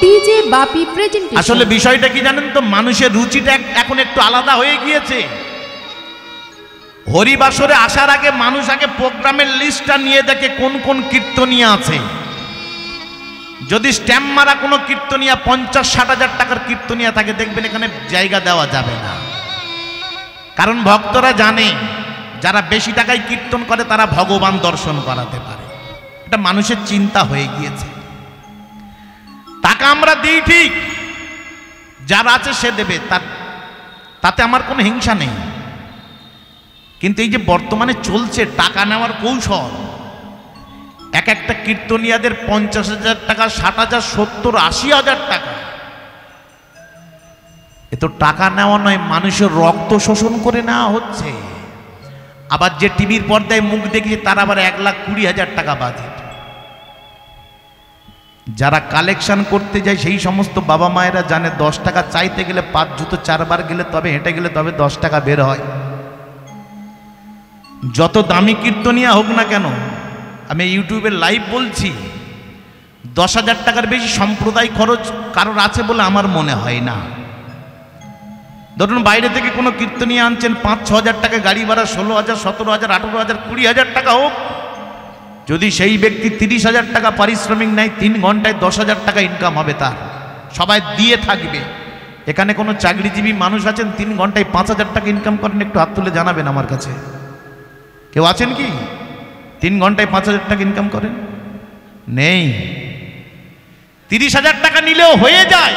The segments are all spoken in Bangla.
ডিজে বাপি প্রেজেন্টেশন। আসলে বিষয়টা কি জানেন তো, মানুষের রুচিটা এখন একটু আলাদা হয়ে গিয়েছে। হরিবাসরে আসার আগে মানুষ আগে প্রোগ্রামের লিস্টটা নিয়ে দেখে কোন কোন কীর্তনিয়া আছে। যদি স্ট্যাম্প মারা কোনো কীর্তনিয়া 50-60 হাজার টাকার কীর্তনিয়া থাকে, দেখবেন এখানে জায়গা দেওয়া যাবে না। কারণ ভক্তরা জানে যারা বেশি টাকায় কীর্তন করে তারা ভগবান দর্শন করাতে পারে। এটা মানুষের চিন্তা হয়ে গিয়েছে। টাকা আমরা দিই ঠিক, যার আছে সে দেবে, তাতে আমার কোনো হিংসা নেই। কিন্তু এই যে বর্তমানে চলছে টাকা নেওয়ার কৌশল, এক একটা কীর্তনিয়াদের 50,000 টাকা, 60,000, 70,000, 80,000 টাকা। এ তো টাকা নেওয়া নয়, মানুষের রক্ত শোষণ করে নেওয়া হচ্ছে। আবার যে টিভির পর্দায় মুখ দেখেছে তার আবার 1,20,000 টাকা বাজেট। যারা কালেকশন করতে যায় সেই সমস্ত বাবা মায়েরা জানে 10 টাকা চাইতে গেলে 5 জুতো 4 বার গেলে তবে, হেঁটে গেলে তবে 10 টাকা বের হয়। যত দামি কীর্তনিয়া হোক না কেন, আমি ইউটিউবে লাইভ বলছি, 10,000 টাকার বেশি সম্প্রদায় খরচ কারোর আছে বলে আমার মনে হয় না। ধরুন বাইরে থেকে কোনো কীর্তনিয়া আনছেন, 5-6 হাজার টাকা গাড়ি ভাড়া, 16,000, 17,000, 18,000, 20,000 টাকা হোক। যদি সেই ব্যক্তি 30,000 টাকা পারিশ্রমিক নেয়, 3 ঘন্টায় 10,000 টাকা ইনকাম হবে তার, সবাই দিয়ে থাকবে। এখানে কোনো চাকরিজীবী মানুষ আছেন 3 ঘন্টায় 5,000 টাকা ইনকাম করেন? একটু হাত তুলে জানাবেন আমার কাছে। কেউ আছেন কি 3 ঘন্টায় 5,000 টাকা ইনকাম করেন? নেই। 30,000 টাকা নিলেও হয়ে যায়।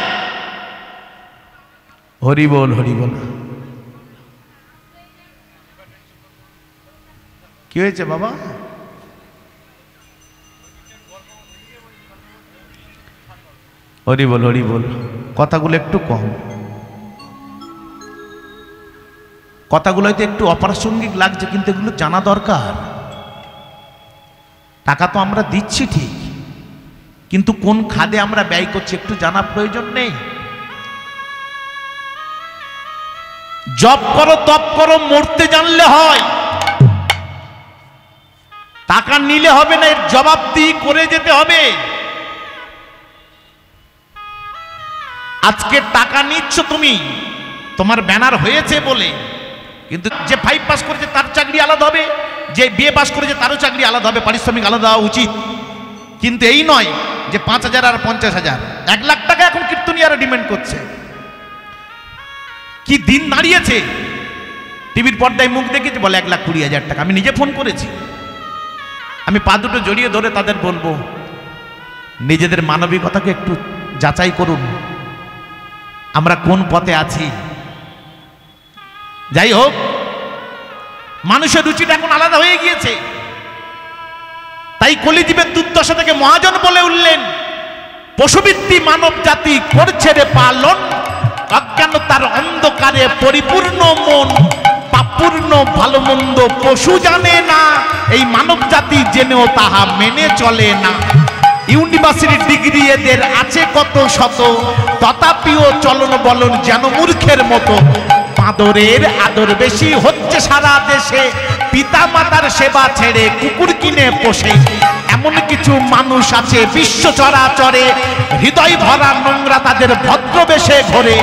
হরি বল, হরি বল। কি হয়েছে বাবা? হরি বল, হরি বল। কথাগুলো একটু কম, কথাগুলো হয়তো একটু অপ্রাসঙ্গিক লাগছে, কিন্তু এগুলো জানা দরকার। টাকা তো আমরা দিচ্ছি ঠিক, কিন্তু কোন খাদে আমরা ব্যয় করছি একটু জানা প্রয়োজন নেই? জব করো, তপ করো, মরতে জানলে হয়। টাকা নিলে হবে না, এর জবাবদিহি করে যেতে হবে। আজকে টাকা নিচ্ছ তুমি, তোমার ব্যানার হয়েছে বলে, কিন্তু যে 5 পাস করেছে তার চাকরি আলাদা হবে, যে বিএ পাস করেছে তারও চাকরি আলাদা হবে, পারিশ্রমিক আলাদা হওয়া উচিত। কিন্তু এই নয় যে 5,000 আর 50,000, 1 লাখ টাকা এখন কীর্তনিয়ারা ডিমান্ড করছে। কি দিন দাঁড়িয়েছে! টিভির পর্দায় মুখ দেখেছি, বলে 1,20,000 টাকা। আমি নিজে ফোন করেছি। আমি পা দুটো জড়িয়ে ধরে তাদের বলবো, নিজেদের মানবিকতাকে একটু যাচাই করুন, আমরা কোন পথে আছি। যাই হোক, মানুষের রুচিটা এখন আলাদা হয়ে গিয়েছে। তাই কলিযুগের দুর্দশা থেকে মহাজন বলে উঠলেন, পশুবৃত্তি মানব জাতি করছে রে পালন, অজ্ঞানতার অন্ধকারে পরিপূর্ণ মন, পাপপূর্ণ ভালো মন্দ পশু জানে না, এই মানব জাতি জেনেও তাহা মেনে চলে না। ইউনিভার্সিটি ডিগ্রি এদের আছে কত শত, তথাপিও চলন বলন যেন মূর্খের মতো। বাঁদরের আদর বেশি হচ্ছে সারা দেশে, পিতা মাতার সেবা ছেড়ে কুকুর কিনে পোষে। এমন কিছু মানুষ আছে বিশ্ব চরাচরে, হৃদয় ভরা নোংরা তাদের ভদ্রবেশে ঘোরে।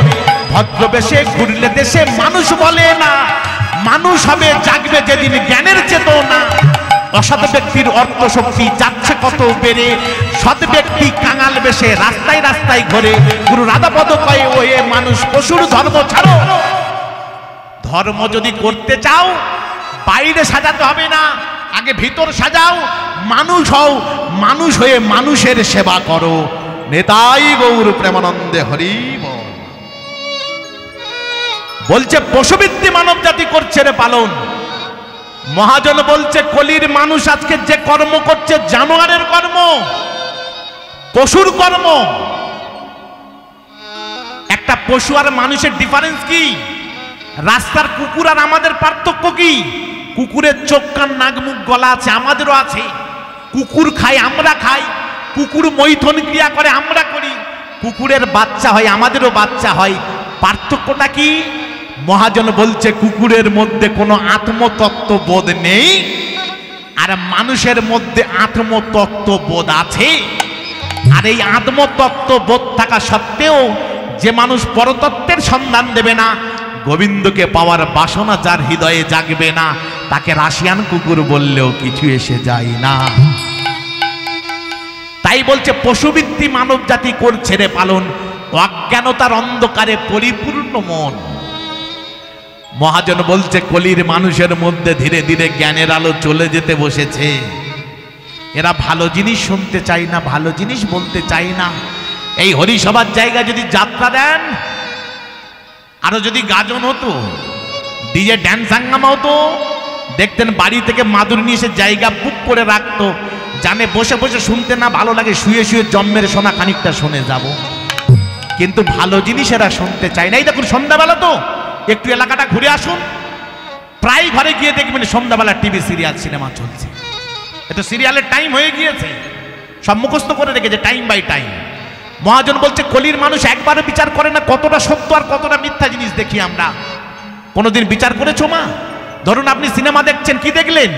ভদ্রবেশে ঘুরলে দেশে মানুষ বলে না, মানুষ হবে জাগবে যেদিন জ্ঞানের চেতনা। অসৎ ব্যক্তির অর্থ শক্তি যাচ্ছে কত বেড়ে, সৎ ব্যক্তি কাঙাল বেশে রাস্তায় রাস্তায় ঘোরে। গুরু রাধাপদ কয়ে, ওয়ে মানুষ পশুর ধর্ম ছাড়ো। ধর্ম যদি করতে চাও বাইরে সাজাতে হবে না, আগে ভিতর সাজাও। মানুষ হও, মানুষ হয়ে মানুষের সেবা করো। নেতাই গৌর প্রেমানন্দে হরি বল। বলছে পশুবৃত্তি মানব জাতি করছে রে পালন। মহাজন বলছে কলির মানুষ আজকে যে কর্ম করছে জানোয়ারের কর্ম, পশুর কর্ম। একটা পশু আর মানুষের ডিফারেন্স কি? রাস্তার কুকুর আর আমাদের পার্থক্য কি? কুকুরের চোখ কান নাক মুখ গলা আছে, আমাদেরও আছে। কুকুর খায়, আমরা খাই। কুকুর মৈথুন ক্রিয়া করে, আমরা করি। কুকুরের বাচ্চা হয়, আমাদেরও বাচ্চা হয়। পার্থক্যটা কি? মহাজন বলছে কুকুরের মধ্যে কোনো আত্মতত্ত্ব বোধ নেই, আর মানুষের মধ্যে আত্মতত্ত্ব বোধ আছে। আর এই আত্মতত্ত্ব বোধ থাকা সত্ত্বেও যে মানুষ পরতত্ত্বের সন্ধান দেবে না, গোবিন্দকে পাওয়ার বাসনা যার হৃদয়ে জাগবে না, তাকে রাশিয়ান কুকুর বললেও কিছু এসে যায় না। তাই বলছে পশুবৃত্তি মানব জাতি করছে রে পালন, অজ্ঞানতার অন্ধকারে পরিপূর্ণ মন। মহাজন বলছে কলির মানুষের মধ্যে ধীরে ধীরে জ্ঞানের আলো চলে যেতে বসেছে। এরা ভালো জিনিস শুনতে চায় না, ভালো জিনিস বলতে চায় না। এই হরিসভার জায়গায় যদি যাত্রা দেন, আরো যদি গাজন হতো, ডিজে ড্যান্স হাঙ্গামা হতো, দেখতেন বাড়ি থেকে মাদুর নিয়ে এসে জায়গা বুক করে রাখতো, জানে বসে বসে শুনতে না ভালো লাগে, শুয়ে শুয়ে জম্মের শোনা খানিকটা শুনে যাব। কিন্তু ভালো জিনিস এরা শুনতে চায় না। এই দেখুন সন্ধ্যাবেলা তো একটু এলাকাটা ঘুরে আসুন, প্রায় ঘরে গিয়ে দেখবেন সন্ধ্যাবেলা টিভি সিরিয়াল সিনেমা চলছে। এটা সিরিয়ালের টাইম হয়ে গিয়েছে, সব মুখস্থ করে রেখেছে টাইম বাই টাইম। মহাজন বলছে কলির মানুষ একবারে বিচার করে না কতটা সত্য আর কতটা মিথ্যা জিনিস দেখি আমরা। কোনোদিন বিচার করেছো মা? ধরুন আপনি সিনেমা দেখছেন, কি দেখলেন?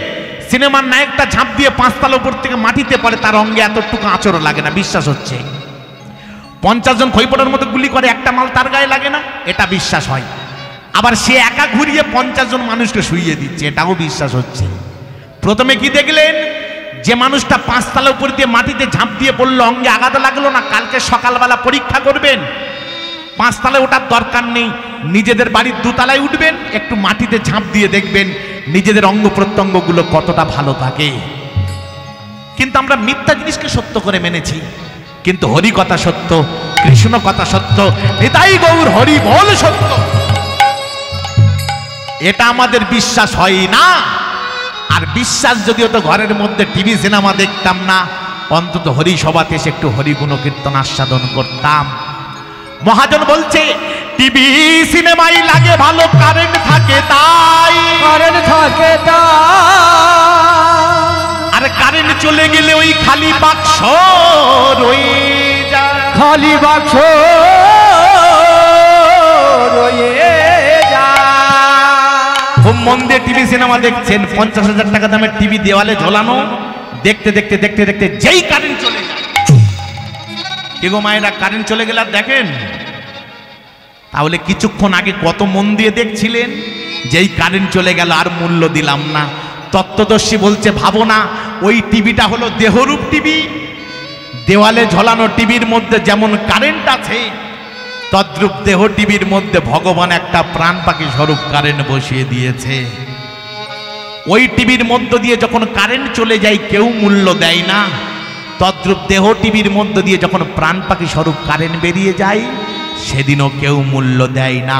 সিনেমার নায়কটা ঝাঁপ দিয়ে 5 তলা উপর থেকে মাটিতে পড়ে, তার অঙ্গে এতটুকু আঁচড় লাগে না, বিশ্বাস হচ্ছে। 50 জন খৈপড়ার মতো গুলি করে, একটা মাল তার গায়ে লাগে না, এটা বিশ্বাস হয়। আবার সে একা ঘুরিয়ে 50 জন মানুষকে শুইয়ে দিচ্ছে, এটাও বিশ্বাস হচ্ছে। প্রথমে কি দেখলেন? যে মানুষটা 5 তলা উপর দিয়ে মাটিতে ঝাঁপ দিয়ে পড়লো, অঙ্গে আঘাত লাগলো না, কালকে সকালবেলা পরীক্ষা করবেন, 5 তলায় ওঠার দরকার নেই, নিজেদের বাড়ির 2 তলায় উঠবেন, একটু মাটিতে ঝাঁপ দিয়ে দেখবেন নিজেদের অঙ্গ প্রত্যঙ্গগুলো কতটা ভালো থাকে। কিন্তু আমরা মিথ্যা জিনিসকে সত্য করে মেনেছি, কিন্তু হরি কথা সত্য, কৃষ্ণ কথা সত্য, নিতাই গৌর হরি বল সত্য, এটা আমাদের বিশ্বাস হয় না। আর বিশ্বাস যদি হতো ঘরের মধ্যে টিভি সিনেমা দেখতাম না, অন্তত হরি সভাতে এসে একটু হরি গুণ কীর্তন আস্বাদন করতাম। মহাজন বলছে টিভি সিনেমাই লাগে ভালো, কারেন্ট থাকে তাই, কারেন্ট থাকে তাই, আর কারেন্ট চলে গেলে ওই খালি বাক্স রয়ে যায়, খালি বাক্স রয়ে যায়। খুব মন দিয়ে টিভি সিনেমা দেখছেন, 50,000 টাকা দামের টিভি দেওয়ালে ঝোলানো, দেখতে দেখতে দেখতে দেখতে যেই কারেন্ট চলে যায়, কি গো মায়েরা, কারেন্ট চলে গেলে আর দেখেন? তাহলে কিছুক্ষণ আগে কত মন দিয়ে দেখছিলেন, যেই কারেন্ট চলে গেল আর মূল্য দিলাম না। তত্ত্বদর্শী বলছে ভাবো না, ওই টিভিটা হলো দেহরূপ টিভি, দেওয়ালে ঝোলানো টিভির মধ্যে যেমন কারেন্ট আছে, তদ্রূপ দেহ টিভির মধ্যে ভগবান একটা প্রাণ পাখি স্বরূপ কারেন্ট বসিয়ে দিয়েছে। ওই টিভির মধ্য দিয়ে যখন কারেন্ট চলে যায় কেউ মূল্য দেয় না, তদ্রূপ দেহ টিভির মধ্য দিয়ে যখন প্রাণ পাখি স্বরূপ কারেন্ট বেরিয়ে যায়, সেদিনও কেউ মূল্য দেয় না,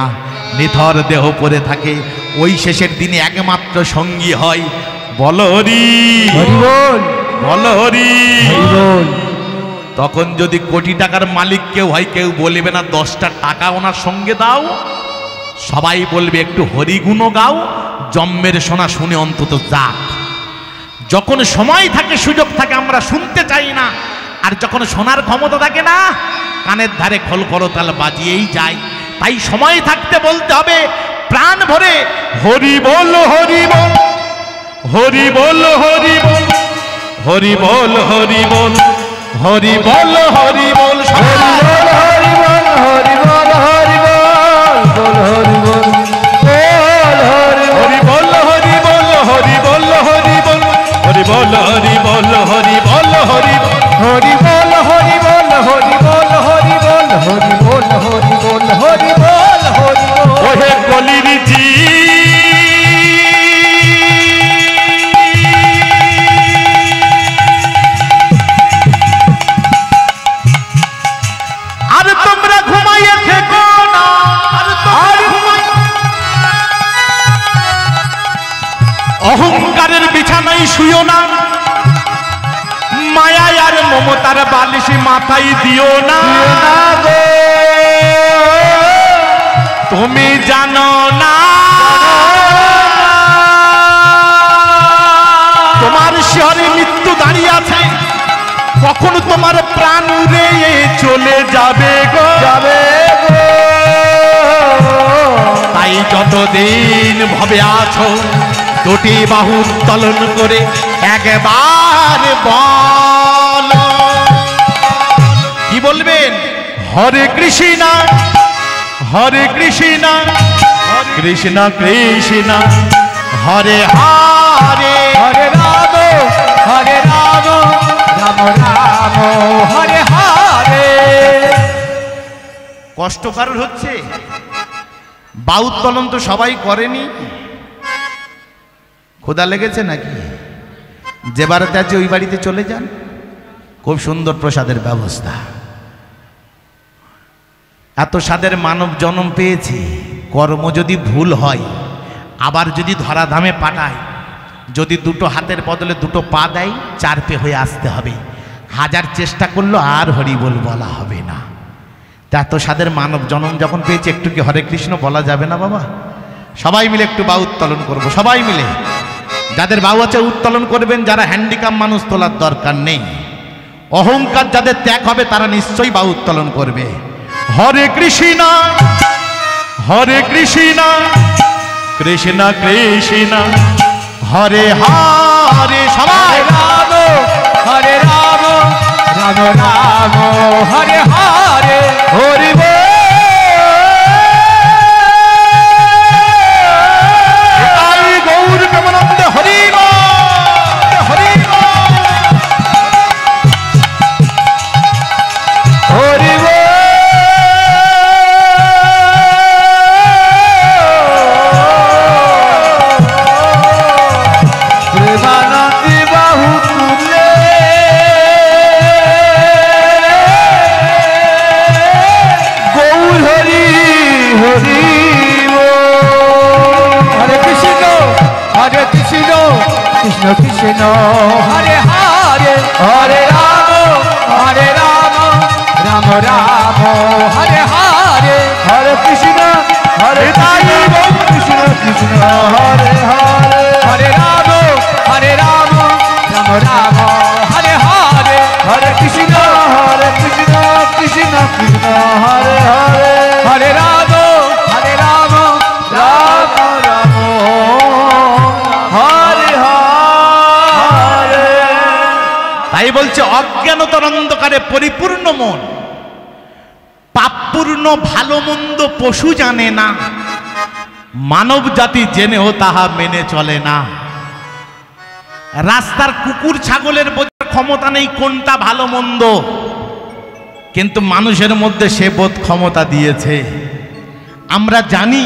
নিথর দেহ পড়ে থাকে। ওই শেষের দিনে একমাত্র সঙ্গী হয় বল হরি, বল হরি। তখন যদি কোটি টাকার মালিক কেউ হয়, কেউ বলবে না 10টা টাকা ওনার সঙ্গে দাও, সবাই বলবে একটু হরিগুণ গাও, জম্মের শোনা শুনে অন্তত যাক। যখন সময় থাকে, সুযোগ থাকে, আমরা শুনতে চাই না, আর যখন শোনার ক্ষমতা থাকে না, কানের ধারে খোল করতাল বাজিয়েই যায়। তাই সময় থাকতে বলতে হবে প্রাণ ভরে হরি বল, হরি বল, হরি বল, হরি বল, হরি বল, হরি বল, হরি বল, হরি বল, হরি বল, হরি বল, হরি বল, বল হরি বল, হরি বল, হরি বল, হরি বল, হরি বল, হরি বল, হরি বল, হরি বল, হরি বল, হরি বল, হরি বল, হরি বল, হরি বল, হরি বল, হরি বল, হরি বল, হরি বল। ওহে কলির জি আর তোমরা ঘুমাইয়ে থেকো না, আর অহংকারের বিছানায় শুইও না, মায়া আর মমতার বালিশি মাথায় দিও না, তুমি জানো না তোমার শিহরে মৃত্যু দাঁড়িয়ে আছে, কখন তোমার প্রাণ উড়ে চলে যাবে গো, যাবে গো। তাই যতদিন ভবে আছো, 2টি বাহু উত্তোলন করে একবার বল বলবেন? হরে কৃষ্ণ হরে কৃষ্ণ কৃষ্ণ কৃষ্ণ হরে হরে হরে রাম রাম রাম হরে হরে। কষ্ট কারোর হচ্ছে? বাউত্তোলন তো সবাই করেনি। ক্ষুধা লেগেছে নাকি? যে বাড়িতে আছে ওই বাড়িতে চলে যান, খুব সুন্দর প্রসাদের ব্যবস্থা। এত স্বাদের মানব জন্ম পেয়েছি, কর্ম যদি ভুল হয়, আবার যদি ধরাধামে পাঠায়, যদি দুটো হাতের বদলে দুটো পা দেয়, চার পে হয়ে আসতে হবে। হাজার চেষ্টা করলো আর হরি বল বলা হবে না। তা এত স্বাদের মানব জন্ম যখন পেয়েছি, একটু কি হরে কৃষ্ণ বলা যাবে না বাবা? সবাই মিলে একটু বাউ উত্তোলন করবো, সবাই মিলে। যাদের বাউ আছে উত্তোলন করবেন, যারা হ্যান্ডিক্যাপ মানুষ তোলার দরকার নেই। অহংকার যাদের ত্যাগ হবে তারা নিশ্চয়ই বাউ উত্তোলন করবে। হরে কৃষ্ণ হরে কৃষ্ণ কৃষ্ণ কৃষ্ণ হরে হরে সবাই হরে রাম রাম রাম হরে হরে। হরি বল গৌর প্রেমানন্দ হরি হরি হরি বল প্রেমানন্দী বাহু তুলে গৌর হরি হরি হরে কৃষ্ণ হরে কৃষ্ণ কৃষ্ণ কৃষ্ণ হরে হরে হরে রাম রাম রাম হরে হরে। হরে কৃষ্ণ কৃষ্ণ কৃষ্ণ হরে হরে হরে রাম রাম রাম হরে হরে। হরে কৃষ্ণ কৃষ্ণ কৃষ্ণ হরে হরে হরে রাম রাম রাম হরে হরে। তাই বলছে অজ্ঞানতার অন্ধকারে পরিপূর্ণ মন, পাপপূর্ণ ভালো মন্দ পশু জানে না, মানব জাতি জেনেও তাহা মেনে চলে না। রাস্তার কুকুর ছাগলের বোঝার ক্ষমতা নেই কোনটা ভালো মন্দ, কিন্তু মানুষের মধ্যে সে বোধ ক্ষমতা দিয়েছে। আমরা জানি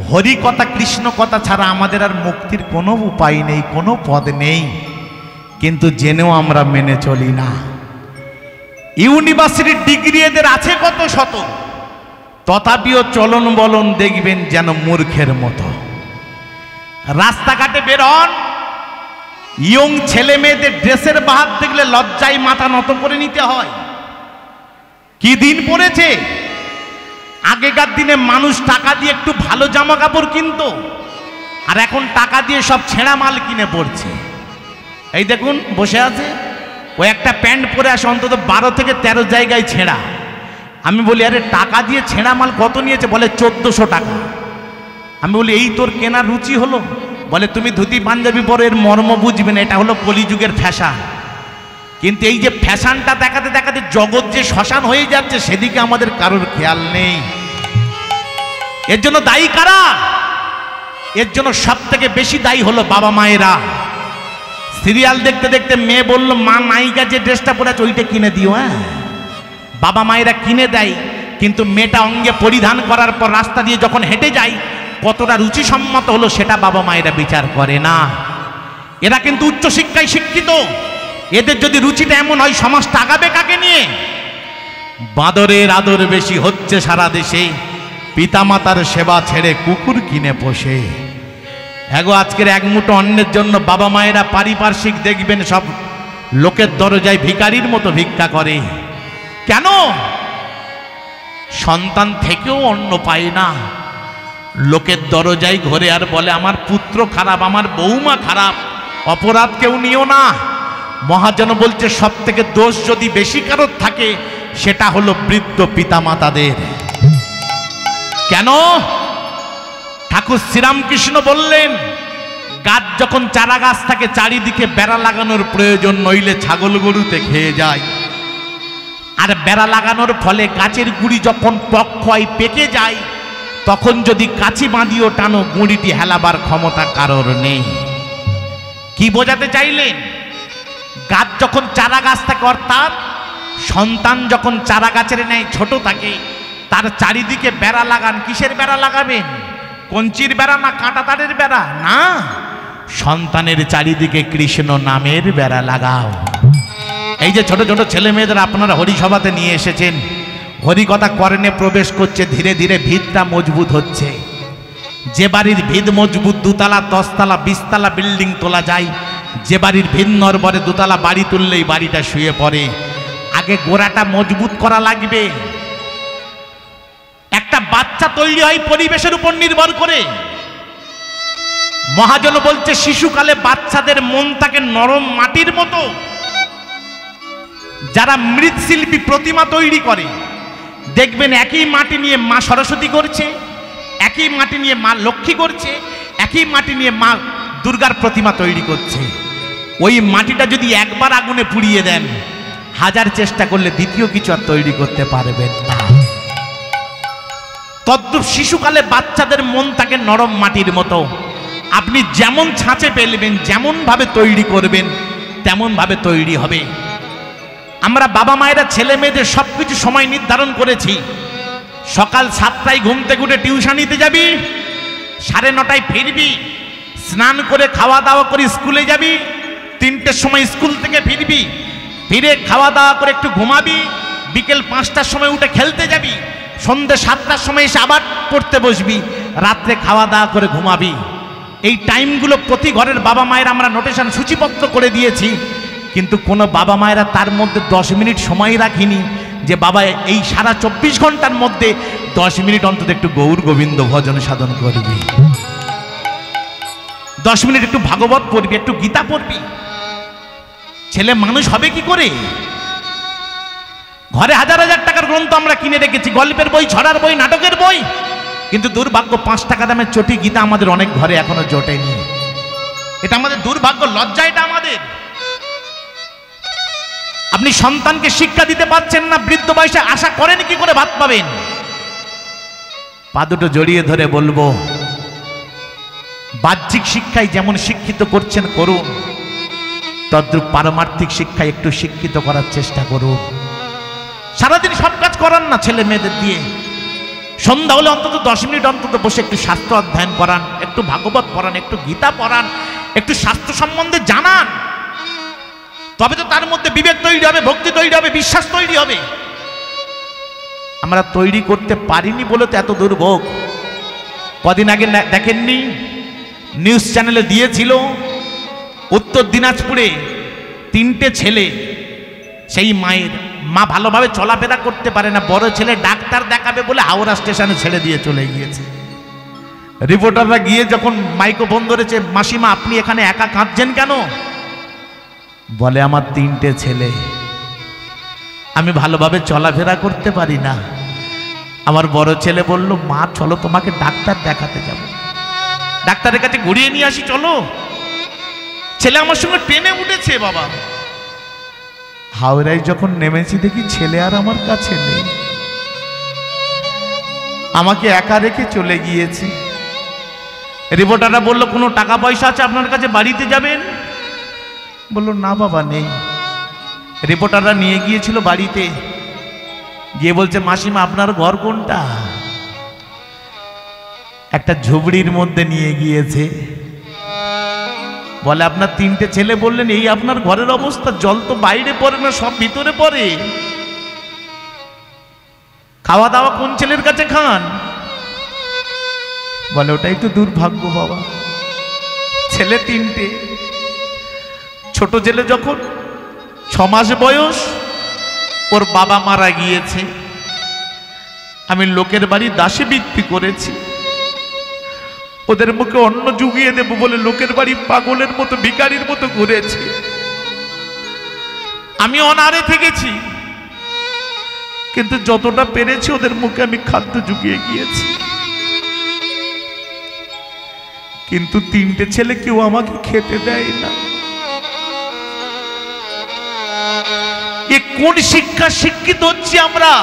হরি কথা কৃষ্ণ কথা ছাড়া আমাদের আর মুক্তির কোনো উপায় নেই, কোনো পদ নেই, কিন্তু জেনেও আমরা মেনে চলি না। ইউনিভার্সিটির ডিগ্রি এদের আছে কত শত, তথাপিও চলন বলন দেখবেন যেন মূর্খের মতো। রাস্তাঘাটে বের হন, ইয়ং ছেলে মেয়েদের ড্রেসের বাহার দেখলে লজ্জায় মাথা নত করে নিতে হয়। কি দিন পড়েছে! আগেকার দিনে মানুষ টাকা দিয়ে একটু ভালো জামা কাপড় কিনতো, আর এখন টাকা দিয়ে সব ছেঁড়া মাল কিনে পড়ছে। এই দেখুন বসে আছে, ও একটা প্যান্ট পরে আসে অন্তত 12 থেকে 13 জায়গায় ছেঁড়া। আমি বলি আরে টাকা দিয়ে ছেঁড়া মাল কত নিয়েছে? বলে 1400 টাকা। আমি বলি এই তোর কেনার রুচি হলো? বলে তুমি ধুতি পাঞ্জাবি পরো, এর মর্ম বুঝবে না, এটা হলো কলিযুগের ফ্যাশন। কিন্তু এই যে ফ্যাশনটা দেখাতে দেখাতে জগৎ যে শ্মশান হয়ে যাচ্ছে, সেদিকে আমাদের কারোর খেয়াল নেই। এর জন্য দায়ী কারা? এর জন্য সব থেকে বেশি দায়ী হলো বাবা মায়েরা। সিরিয়াল দেখতে দেখতে মেয়ে বলল, মা নায়িকা যে ড্রেসটা পরে আছে ওইটা কিনে দিও। হ্যাঁ, বাবা মায়েরা কিনে দেয়, কিন্তু মেয়েটা অঙ্গে পরিধান করার পর রাস্তা দিয়ে যখন হেঁটে যায়, কতটা রুচিসম্মত হলো সেটা বাবা মায়েরা বিচার করে না। এরা কিন্তু উচ্চশিক্ষায় শিক্ষিত, এদের যদি রুচিটা এমন হয়, সমাজটা আগাবে কাকে নিয়ে? বাঁদরের আদর বেশি হচ্ছে সারা দেশে, পিতামাতার সেবা ছেড়ে কুকুর কিনে পোষে। এগো আজকের এক মুঠো অন্নের জন্য বাবা মায়েরা পারিপার্শ্বিক দেখবেন সব লোকের দরজায় ভিখারির মতো ভিক্ষা করে। কেন? সন্তান থেকেও অন্ন পায় না, লোকের দরজায় ঘরে আর বলে আমার পুত্র খারাপ, আমার বৌমা খারাপ। অপরাধ কেউ নিও না। মহাজন বলছে সব থেকে দোষ যদি বেশি কারোর থাকে, সেটা হলো বৃদ্ধ পিতামাতাদের। কেন? ঠাকুর শ্রীরামকৃষ্ণ বললেন, গাছ যখন চারা গাছ থাকে চারিদিকে বেড়া লাগানোর প্রয়োজন, নইলে ছাগল গরুতে খেয়ে যায়। আর বেড়া লাগানোর ফলে গাছের গুড়ি যখন টক হয় পেকে যায়, তখন যদি কাছি বাঁধিও টানো গুঁড়িটি হেলাবার ক্ষমতা কারোর নেই। কি বোঝাতে চাইলেন? গাছ যখন চারা গাছ থাকে, অর্থাৎ সন্তান যখন চারা গাছের ন্যায় ছোট থাকে, তার চারিদিকে বেড়া লাগান। কিসের বেড়া লাগাবেন? কঞ্চির বেড়া না কাঁটা তারের বেড়া? না, সন্তানের চারিদিকে কৃষ্ণ নামের বেড়া লাগাও। এই যে ছোট ছোট ছেলে মেয়েদের আপনারা হরিসভাতে নিয়ে এসেছেন, হরিকথা কর্ণে প্রবেশ করছে, ধীরে ধীরে ভিতটা মজবুত হচ্ছে। যে বাড়ির ভিত মজবুত, 2 তলা 10 তলা 20 তলা বিল্ডিং তোলা যায়। যে বাড়ির ভিত নড়বড়ে 2 তলা বাড়ি তুললেই বাড়িটা শুয়ে পড়ে। আগে গোড়াটা মজবুত করা লাগবে। একটা বাচ্চা তৈরি হয় পরিবেশের উপর নির্ভর করে। মহাজন বলছে শিশুকালে বাচ্চাদের মন থাকে নরম মাটির মতো। যারা মৃৎশিল্পী প্রতিমা তৈরি করে, দেখবেন একই মাটি নিয়ে মা সরস্বতী করছে, একই মাটি নিয়ে মা লক্ষ্মী করছে, একই মাটি নিয়ে মা দুর্গার প্রতিমা তৈরি করছে। ওই মাটিটা যদি একবার আগুনে পুড়িয়ে দেন, 1000 চেষ্টা করলে দ্বিতীয় কিছু আর তৈরি করতে পারবেন না। তদ্রূপ শিশুকালে বাচ্চাদের মন থাকে নরম মাটির মতো। আপনি যেমন ছাঁচে ফেলবেন, যেমন ভাবে তৈরি করবেন, তেমন ভাবে তৈরি হবে। আমরা বাবা মায়েরা ছেলে মেয়েদের সবকিছু সময় নির্ধারণ করেছি। সকাল 7টায় ঘুম থেকে উঠে টিউশনিতে যাবি, 9:30টায় ফিরবি, স্নান করে খাওয়া দাওয়া করে স্কুলে যাবি, 3টের সময় স্কুল থেকে ফিরবি, ফিরে খাওয়া দাওয়া করে একটু ঘুমাবি, বিকেল 5টার সময় উঠে খেলতে যাবি, সন্ধ্যে 7টার সময় এসে আবার পড়তে বসবি, রাত্রে খাওয়া দাওয়া করে ঘুমাবি। এই টাইমগুলো প্রতি ঘরের বাবা মায়েরা আমরা নোটেশন সূচিপত্র করে দিয়েছি। কিন্তু কোনো বাবা মায়েরা তার মধ্যে 10 মিনিট সময় রাখিনি যে বাবা এই সারা 24 ঘন্টার মধ্যে 10 মিনিট অন্তত একটু গৌর গোবিন্দ ভজন সাধন করবি, 10 মিনিট একটু ভাগবত পড়বি, একটু গীতা পড়বি। ছেলে মানুষ হবে কি করে? ঘরে 1000 টাকার গ্রন্থ আমরা কিনে রেখেছি, গল্পের বই, ছড়ার বই, নাটকের বই, কিন্তু দুর্ভাগ্য 5 টাকা দামের চটি গীতা আমাদের অনেক ঘরে এখনো জোটেনি। এটা আমাদের দুর্ভাগ্য, লজ্জা এটা আমাদের। আপনি সন্তানকে শিক্ষা দিতে পারছেন না, বৃদ্ধ বয়সে আশা করেন কি করে ভাত পাবেন? পা দুটো জড়িয়ে ধরে বলবো, বাহ্যিক শিক্ষায় যেমন শিক্ষিত করছেন করুন, তদ্রূপ পারমার্থিক শিক্ষায় একটু শিক্ষিত করার চেষ্টা করুন। সারাদিন সব কাজ করান না ছেলে মেয়েদের দিয়ে, সন্ধ্যা হলে অন্তত 10 মিনিট অন্তত বসে একটু শাস্ত্র অধ্যয়ন করান, একটু ভাগবত পড়ান, একটু গীতা পড়ান, একটু শাস্ত্র সম্বন্ধে জানান। তবে তো তার মধ্যে বিবেক তৈরি হবে, ভক্তি তৈরি হবে, বিশ্বাস তৈরি হবে। আমরা তৈরি করতে পারিনি বলে তো এত দুর্ভোগ। কদিন আগে দেখেননি, নিউজ চ্যানেলে দিয়েছিল, উত্তর দিনাজপুরে 3টে ছেলে, সেই মায়ের মা ভালোভাবে চলাফেরা করতে পারে না, বড় ছেলে ডাক্তার দেখাবে বলে হাওড়া স্টেশনে ছেড়ে দিয়ে চলে গিয়েছে। রিপোর্টাররা গিয়ে যখন মাইক্রোফোন ধরেছে, মাসিমা আপনি এখানে একা কাঁদছেন কেন? বলে আমার 3টে ছেলে, আমি ভালোভাবে চলাফেরা করতে পারি না। আমার বড় ছেলে বলল, মা চলো তোমাকে ডাক্তার দেখাতে যাব, ডাক্তারের কাছে ঘুরিয়ে নিয়ে আসি চলো। ছেলে আমার সঙ্গে ট্রেনে উঠেছে। বাবা, হাওড়ায় যখন নেমেছি দেখি ছেলে আর আমার কাছে নেই, আমাকে একা রেখে চলে গিয়েছে। রিপোর্টাররা বলল, কোনো টাকা পয়সা আছে আপনার কাছে, বাড়িতে যাবেন? বললো না বাবা নেই। রিপোর্টাররা নিয়ে গিয়েছিল বাড়িতে, গিয়ে বলছে, মাসিমা আপনার ঘর কোনটা? একটা ঝুবড়ির মধ্যে নিয়ে গিয়েছে। বলে আপনার 3টে ছেলে বললেন এই আপনার ঘরের অবস্থা, জল তো বাইরে পড়ে না, সব ভিতরে পড়ে, খাওয়া দাওয়া কোন ছেলের কাছে খান? বলে ওটাই তো দুর্ভাগ্য বাবা, ছেলে 3টে। ছোট ছেলে যখন 6 মাস বয়স, ওর বাবা মারা গিয়েছে। আমি লোকের বাড়ি দাসে বিক্রি করেছি, ওদের মুখে অন্ন জুগিয়ে দেব বলে লোকের বাড়ি পাগলের মতো ভিখারির মতো ঘুরেছি। আমি অনারে থেকেছি, কিন্তু যতটা পেরেছি ওদের মুখে আমি খাদ্য জুগিয়ে গিয়েছি। কিন্তু 3টে ছেলে কেউ আমাকে খেতে দেয় না। এ কোন শিক্ষা শিক্ষিত হচ্ছি আমরা?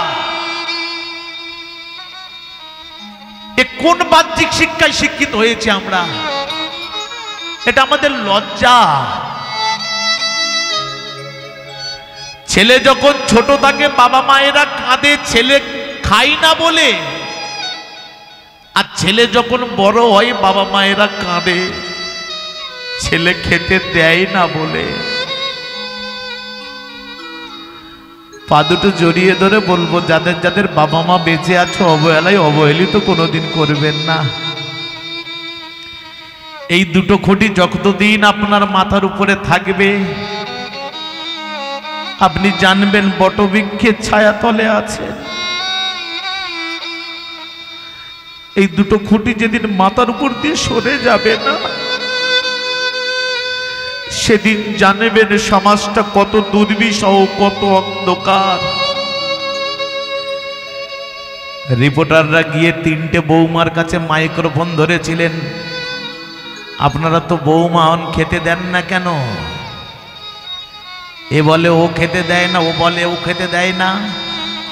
এ কোন বাহ্যিক শিক্ষায় শিক্ষিত হয়েছে আমরা? এটা আমাদের লজ্জা। ছেলে যখন ছোট থাকে বাবা মায়েরা কাঁদে ছেলে খাই না বলে, আর ছেলে যখন বড় হয় বাবা মায়েরা কাঁদে ছেলে খেতে দেয় না বলে। পা দুটো জড়িয়ে ধরে বলবো, যাদের যাদের বাবা মা বেঁচে আছে অবহেলায় অবহেলিত কোনোদিন করবেন না। এই দুটো খুঁটি যতদিন আপনার মাথার উপরে থাকবে আপনি জানবেন বটবৃক্ষের ছায়া তলে আছে। এই দুটো খুঁটি যেদিন মাথার উপর দিয়ে সরে যাবে না সেদিন জানবেন সমাজটা কত দুর্বিষহ, কত অন্ধকার। রিপোর্টাররা গিয়ে 3টে বৌমার কাছে মাইক্রোফোন ধরেছিলেন, আপনারা তো বৌমা খেতে দেন না কেন? এ বলে ও খেতে দেয় না, ও বলে ও খেতে দেয় না।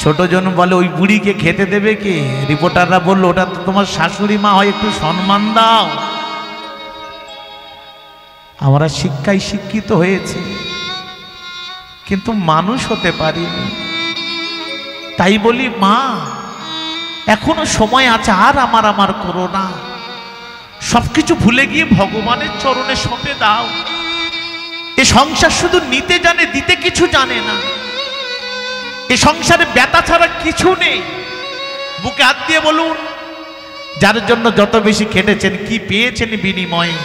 ছোটজন বলে ওই বুড়িকে খেতে দেবে কে? রিপোর্টাররা বলল ওটা তো তোমার শাশুড়ি মা হয়, একটু সম্মান দাও। আমরা শিক্ষায় শিক্ষিত হয়েছি কিন্তু মানুষ হতে পারিনি। তাই বলি মা এখনো সময় আছে, আর আমার করো না, সবকিছু ভুলে গিয়ে ভগবানের চরণে সঁপে দাও। এ সংসার শুধু নিতে জানে, দিতে কিছু জানে না। এ সংসারে ব্যথা ছাড়া কিছু নেই। বুকে হাত দিয়ে বলুন, যার জন্য যত বেশি খেটেছেন কি পেয়েছেন বিনিময়ে?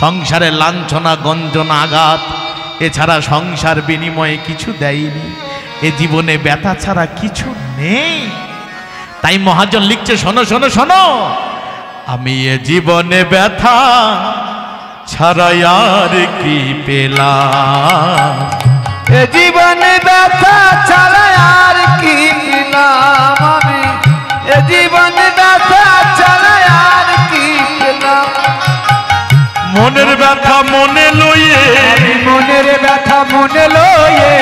সংসারে লাঞ্ছনা, গঞ্জনা, আঘাত, এছাড়া সংসার বিনিময়ে কিছু দেয়নি। এ জীবনে ব্যথা ছাড়া কিছু নেই। তাই মহাজন লিখছে, শোনো শোনো শোনো, আমি এ জীবনে ব্যথা ছাড়া আর কি পেলাম? এ জীবনে ব্যথা ছাড়া আর কি পেলাম? আমি এ জীবনে ব্যথা ছাড়া আর কি পেলাম? মনের ব্যথা মনে লইয়ে, মনের ব্যথা মনে লইয়ে।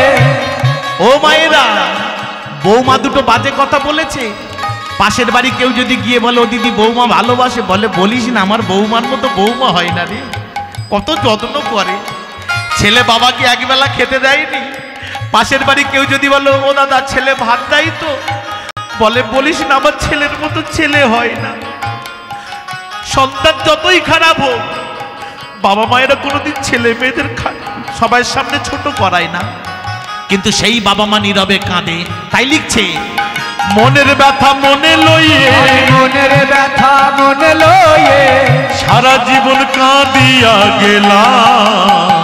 ও মায়েরা, বৌমা দুটো বাজে কথা বলেছে। পাশের বাড়ি কেউ যদি গিয়ে বলে ও দিদি বৌমা ভালোবাসে, বলে বলিস না, আমার বৌমার মতো বৌমা হয় না রে। কত যত্ন করে। ছেলে বাবাকে একবেলা খেতে দেয়নি, পাশের বাড়ি কেউ যদি বলে ও দাদা ছেলে ভাত দেয় তো, বলে বলিস না, আমার ছেলের মতো ছেলে হয় না। সন্তান যতই খারাপ হোক বাবা মায়েরা কোনোদিন ছেলে মেয়েদের সবার সামনে ছোট করায় না, কিন্তু সেই বাবা মা নীরবে কাঁদে। তাই লিখছে, মনের ব্যথা মনে লইয়ে, মনের ব্যথা মনে লইয়ে সারা জীবন কাঁদিয়া গেলাম।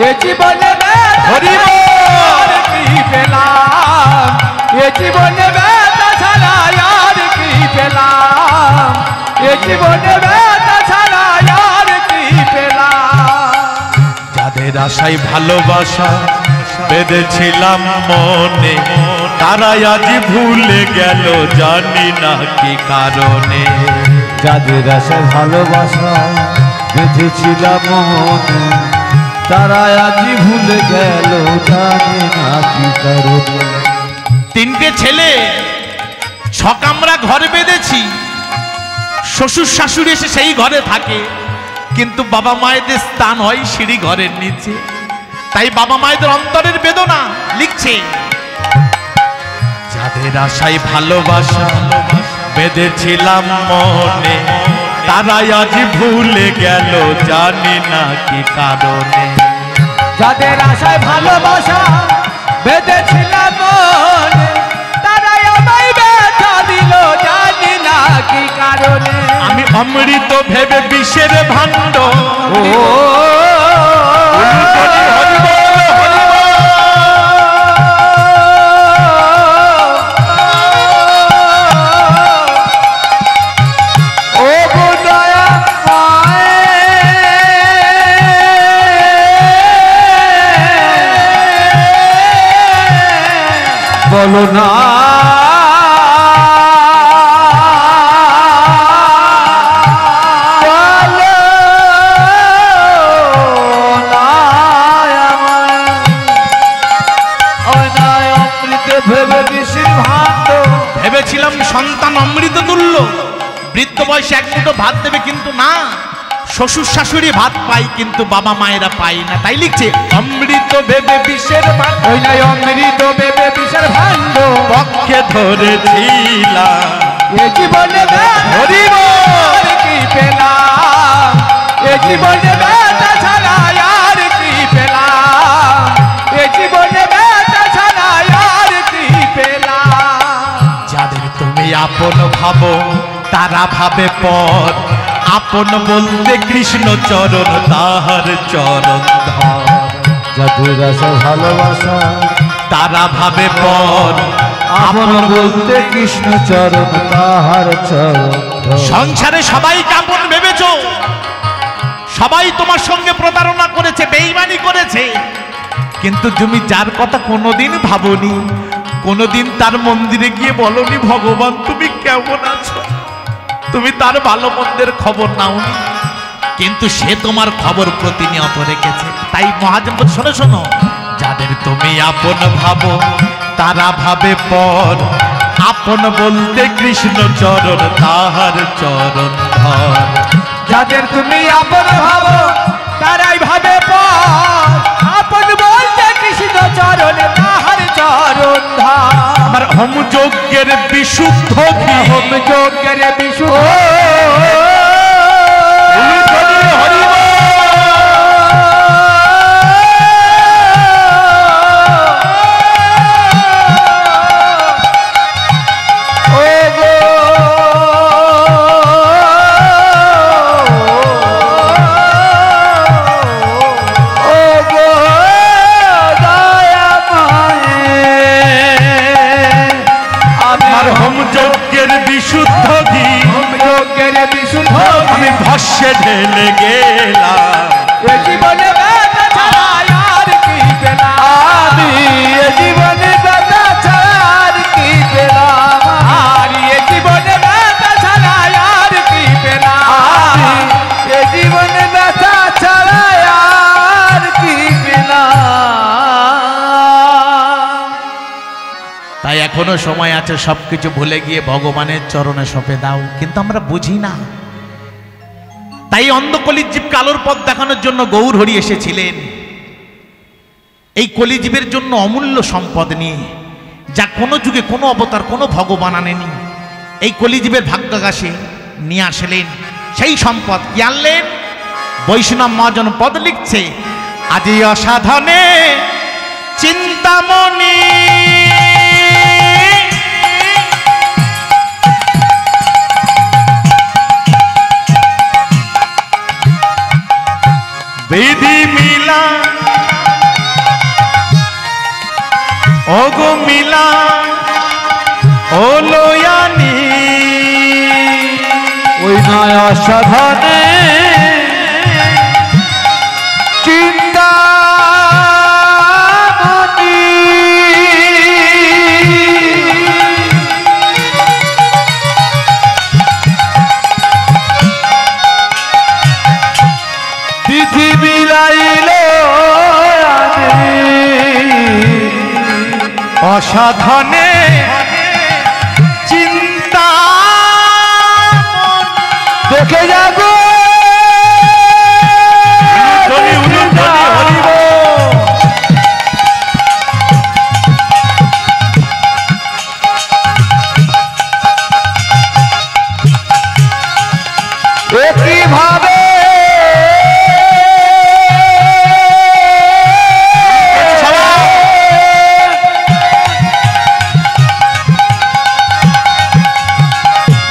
এ জীবনে ব্যথা আর কি পেলাম? এ জীবনে ব্যথা ছাড়া আর কি পেলাম? এ জীবনে ব্যথা ছাড়া আর কি পেলাম? যাদের আশায় ভালোবাসা বেঁধেছিলাম মনে, তারাই আজ ভুলে গেল জানি না কি কারণে। যাদের আশায় ভালোবাসা বেঁধেছিলাম মনে, তারা আজ ভুলে গেল জানি না কি কারণে। 3টে ছেলে, 6 কামরা ঘর বেঁধেছি, শ্বশুর শাশুড়ি এসে সেই ঘরে থাকে, কিন্তু বাবা মায়েদের স্থান হয় সিঁড়ি ঘরের নিচে। তাই বাবা মায়েদের অন্তরের বেদনা লিখছে, যাদের আশায় ভালোবাসা বেঁধেছিলাম মনে, তারাই আজ ভুলে গেল জানি না কি কারণে। যাদের আশায় ভালোবাসা বেঁধেছিলাম মনে, তারাই আমায় ব্যথা দিল জানি না কি কারণে। আমি অমৃত ভেবে বিষের ভাণ্ড, ও বলো না বলো না বলেছিলাম সন্তান অমৃত তুল্য, বৃদ্ধ বয়সে এক মুঠো ভাত দেবে, কিন্তু না, শ্বশুর শাশুড়ি ভাত পাই কিন্তু বাবা মায়েরা পাই না। তাই লিখছে অমৃত ভেবে বিষের ভাত, ওই নাই অমৃত ভেবে বিষের ভাণ্ড পক্ষে ধরেছিলাম, এ জীবনে হরিব কি পেলাম, এ জীবনে ব্যথা ছাড়া আর কি পেলাম, এ জীবনে ব্যথা ছাড়া আর কি পেলাম। যাদের তুমি আপন ভাবো তারা ভাবে পর, আপন বলতে কৃষ্ণ চরণ তাহার চরণ ধর, যাদের আশা ভালোবাসা তারা ভাবে পর, আপন বলতে কৃষ্ণ চরণ তাহার চরণ। সংসারে সবাইকে আপন ভেবেছ, সবাই তোমার সঙ্গে প্রতারণা করেছে, বেঈমানি করেছে, কিন্তু তুমি যার কথা কোনোদিন ভাবনি, কোনোদিন তার মন্দিরে গিয়ে বলনি ভগবান তুমি কেমন আছো, তুমি তার ভালো মন্দের খবর নাওনি, কিন্তু সে তোমার খবর প্রতিনিয়ত রেখেছে। তাই মহাজন শোনো শোনো, যাদের তুমি আপন ভাবো তারা ভাবে পর, আপন বলতে কৃষ্ণ চরণ তাহার চরণ ধর। যাদের তুমি আপন ভাবো তারাই ভাবে পর, আপন বলতে কৃষ্ণ চরণ তাহার চরণ ধর। আমার হোম যজ্ঞের বিশুদ্ধ ঘি, হোম যজ্ঞের বিশুদ্ধ আমি ভস্যে ঢেলে গেলাম, এ জীবনে ব্যথা ছাড়া আর কি পেলাম, আমি এ জীবনে ব্যথা ছাড়া আর কি পেলাম, আর এ জীবনে ব্যথা ছাড়া আর কি পেলাম, আমি এ জীবনে ব্যথা ছাড়া আর কি পেলাম। তাই এখনো সময় আছে, সবকিছু ভুলে গিয়ে ভগবানের চরণে সঁপে দাও, কিন্তু আমরা বুঝি না। তাই অন্ধকলির জীবকে আলোর পথ দেখানোর জন্য গৌর হরি এসেছিলেন, এই কলিজীবের জন্য অমূল্য সম্পদ নিয়ে, যা কোনো যুগে কোনো অবতার কোনো ভগবান আনেনি, এই কলিজীবের ভাগ্যাকাশে নিয়ে আসলেন সেই সম্পদ। কি আনলেন? বৈষ্ণব মহাজন পদ লিখছে, আজি অসাধনে চিন্তামণি বিধি মিলা ওগো মিলা ও লয়ানি, ওই নয় অসাধনে চিন্তা পৃথিবী লাইল অসাধনে চিন্তা দেখে যাবো কিভাবে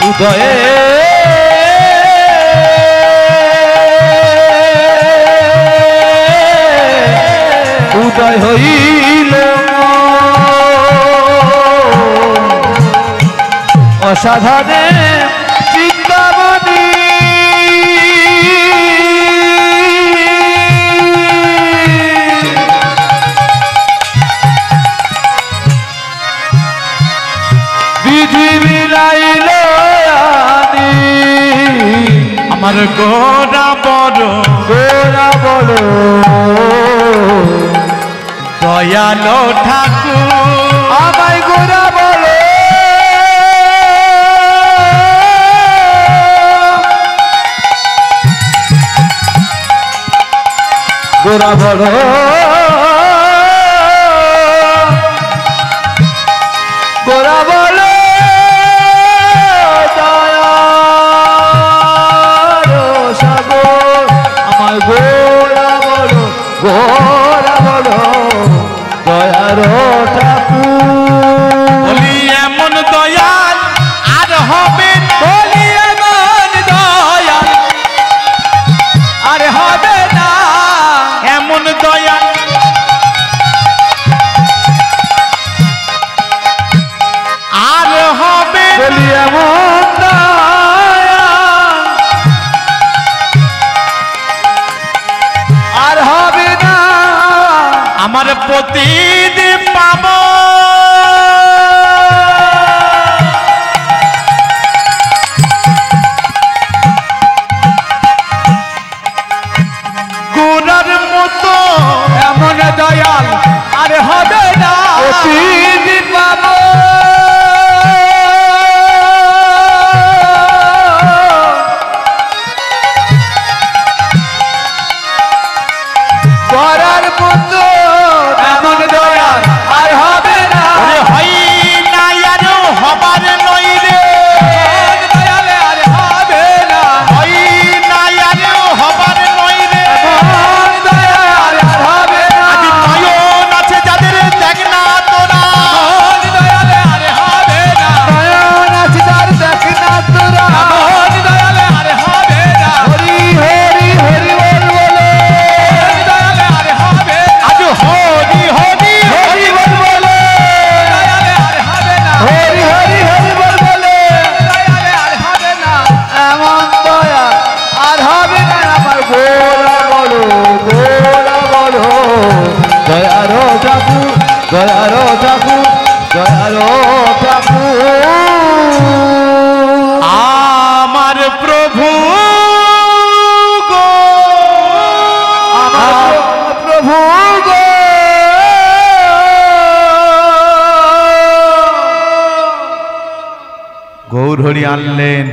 উদয়ে উদয় হইল অসাধনে চিন্তামণি, বিধি মিলাইল আমার গোরা বড় দয়ালো ঠাকুর, আমায় গোরা বলো গোরা বড় গোরা বড় দয়ার সাগর আমার গোরা বড় দয়ার ঠাকুর বলি এমন দয়াল আর হবে না, বলি এমন দয়াল আর হবে না, এমন দয়াল আর হবে না। বলি এমন দয়াল আর হবে না, আমার প্রতিদিন পাব গোরার মতো এমন দয়াল আর হবে না, প্রতিদিন পাবো করার মতো এমন দয়াল আর হবে না, ওরে হয় না আর হবার নই রে, এমন দয়াল আর হবে না, হয় না আর হবার নই রে। এমন দয়াল আর হবে না, আজ নয়ন আছে যাদের দেখ না তোরা, এমন দয়াল আর হবে না, নয়ন আছে যার দেখ না তোরা, এমন দয়াল আর হবে না, হরি হরি হরি বল বলে, এমন দয়াল আর হবে না, আজ হরি হরি হরি বল বলে, দয়াল আর হবে না, হরি হরি হরি বল বলে, দয়াল আর হবে না, এমন দয়াল আর হবে না, আমার গোরা বড় দয়ার ঠাকুর দয়ার ঠাকুর দয়ার ঠাকুর আমার প্রভু গো, আমার প্রভু গো গৌরহরি আনলেন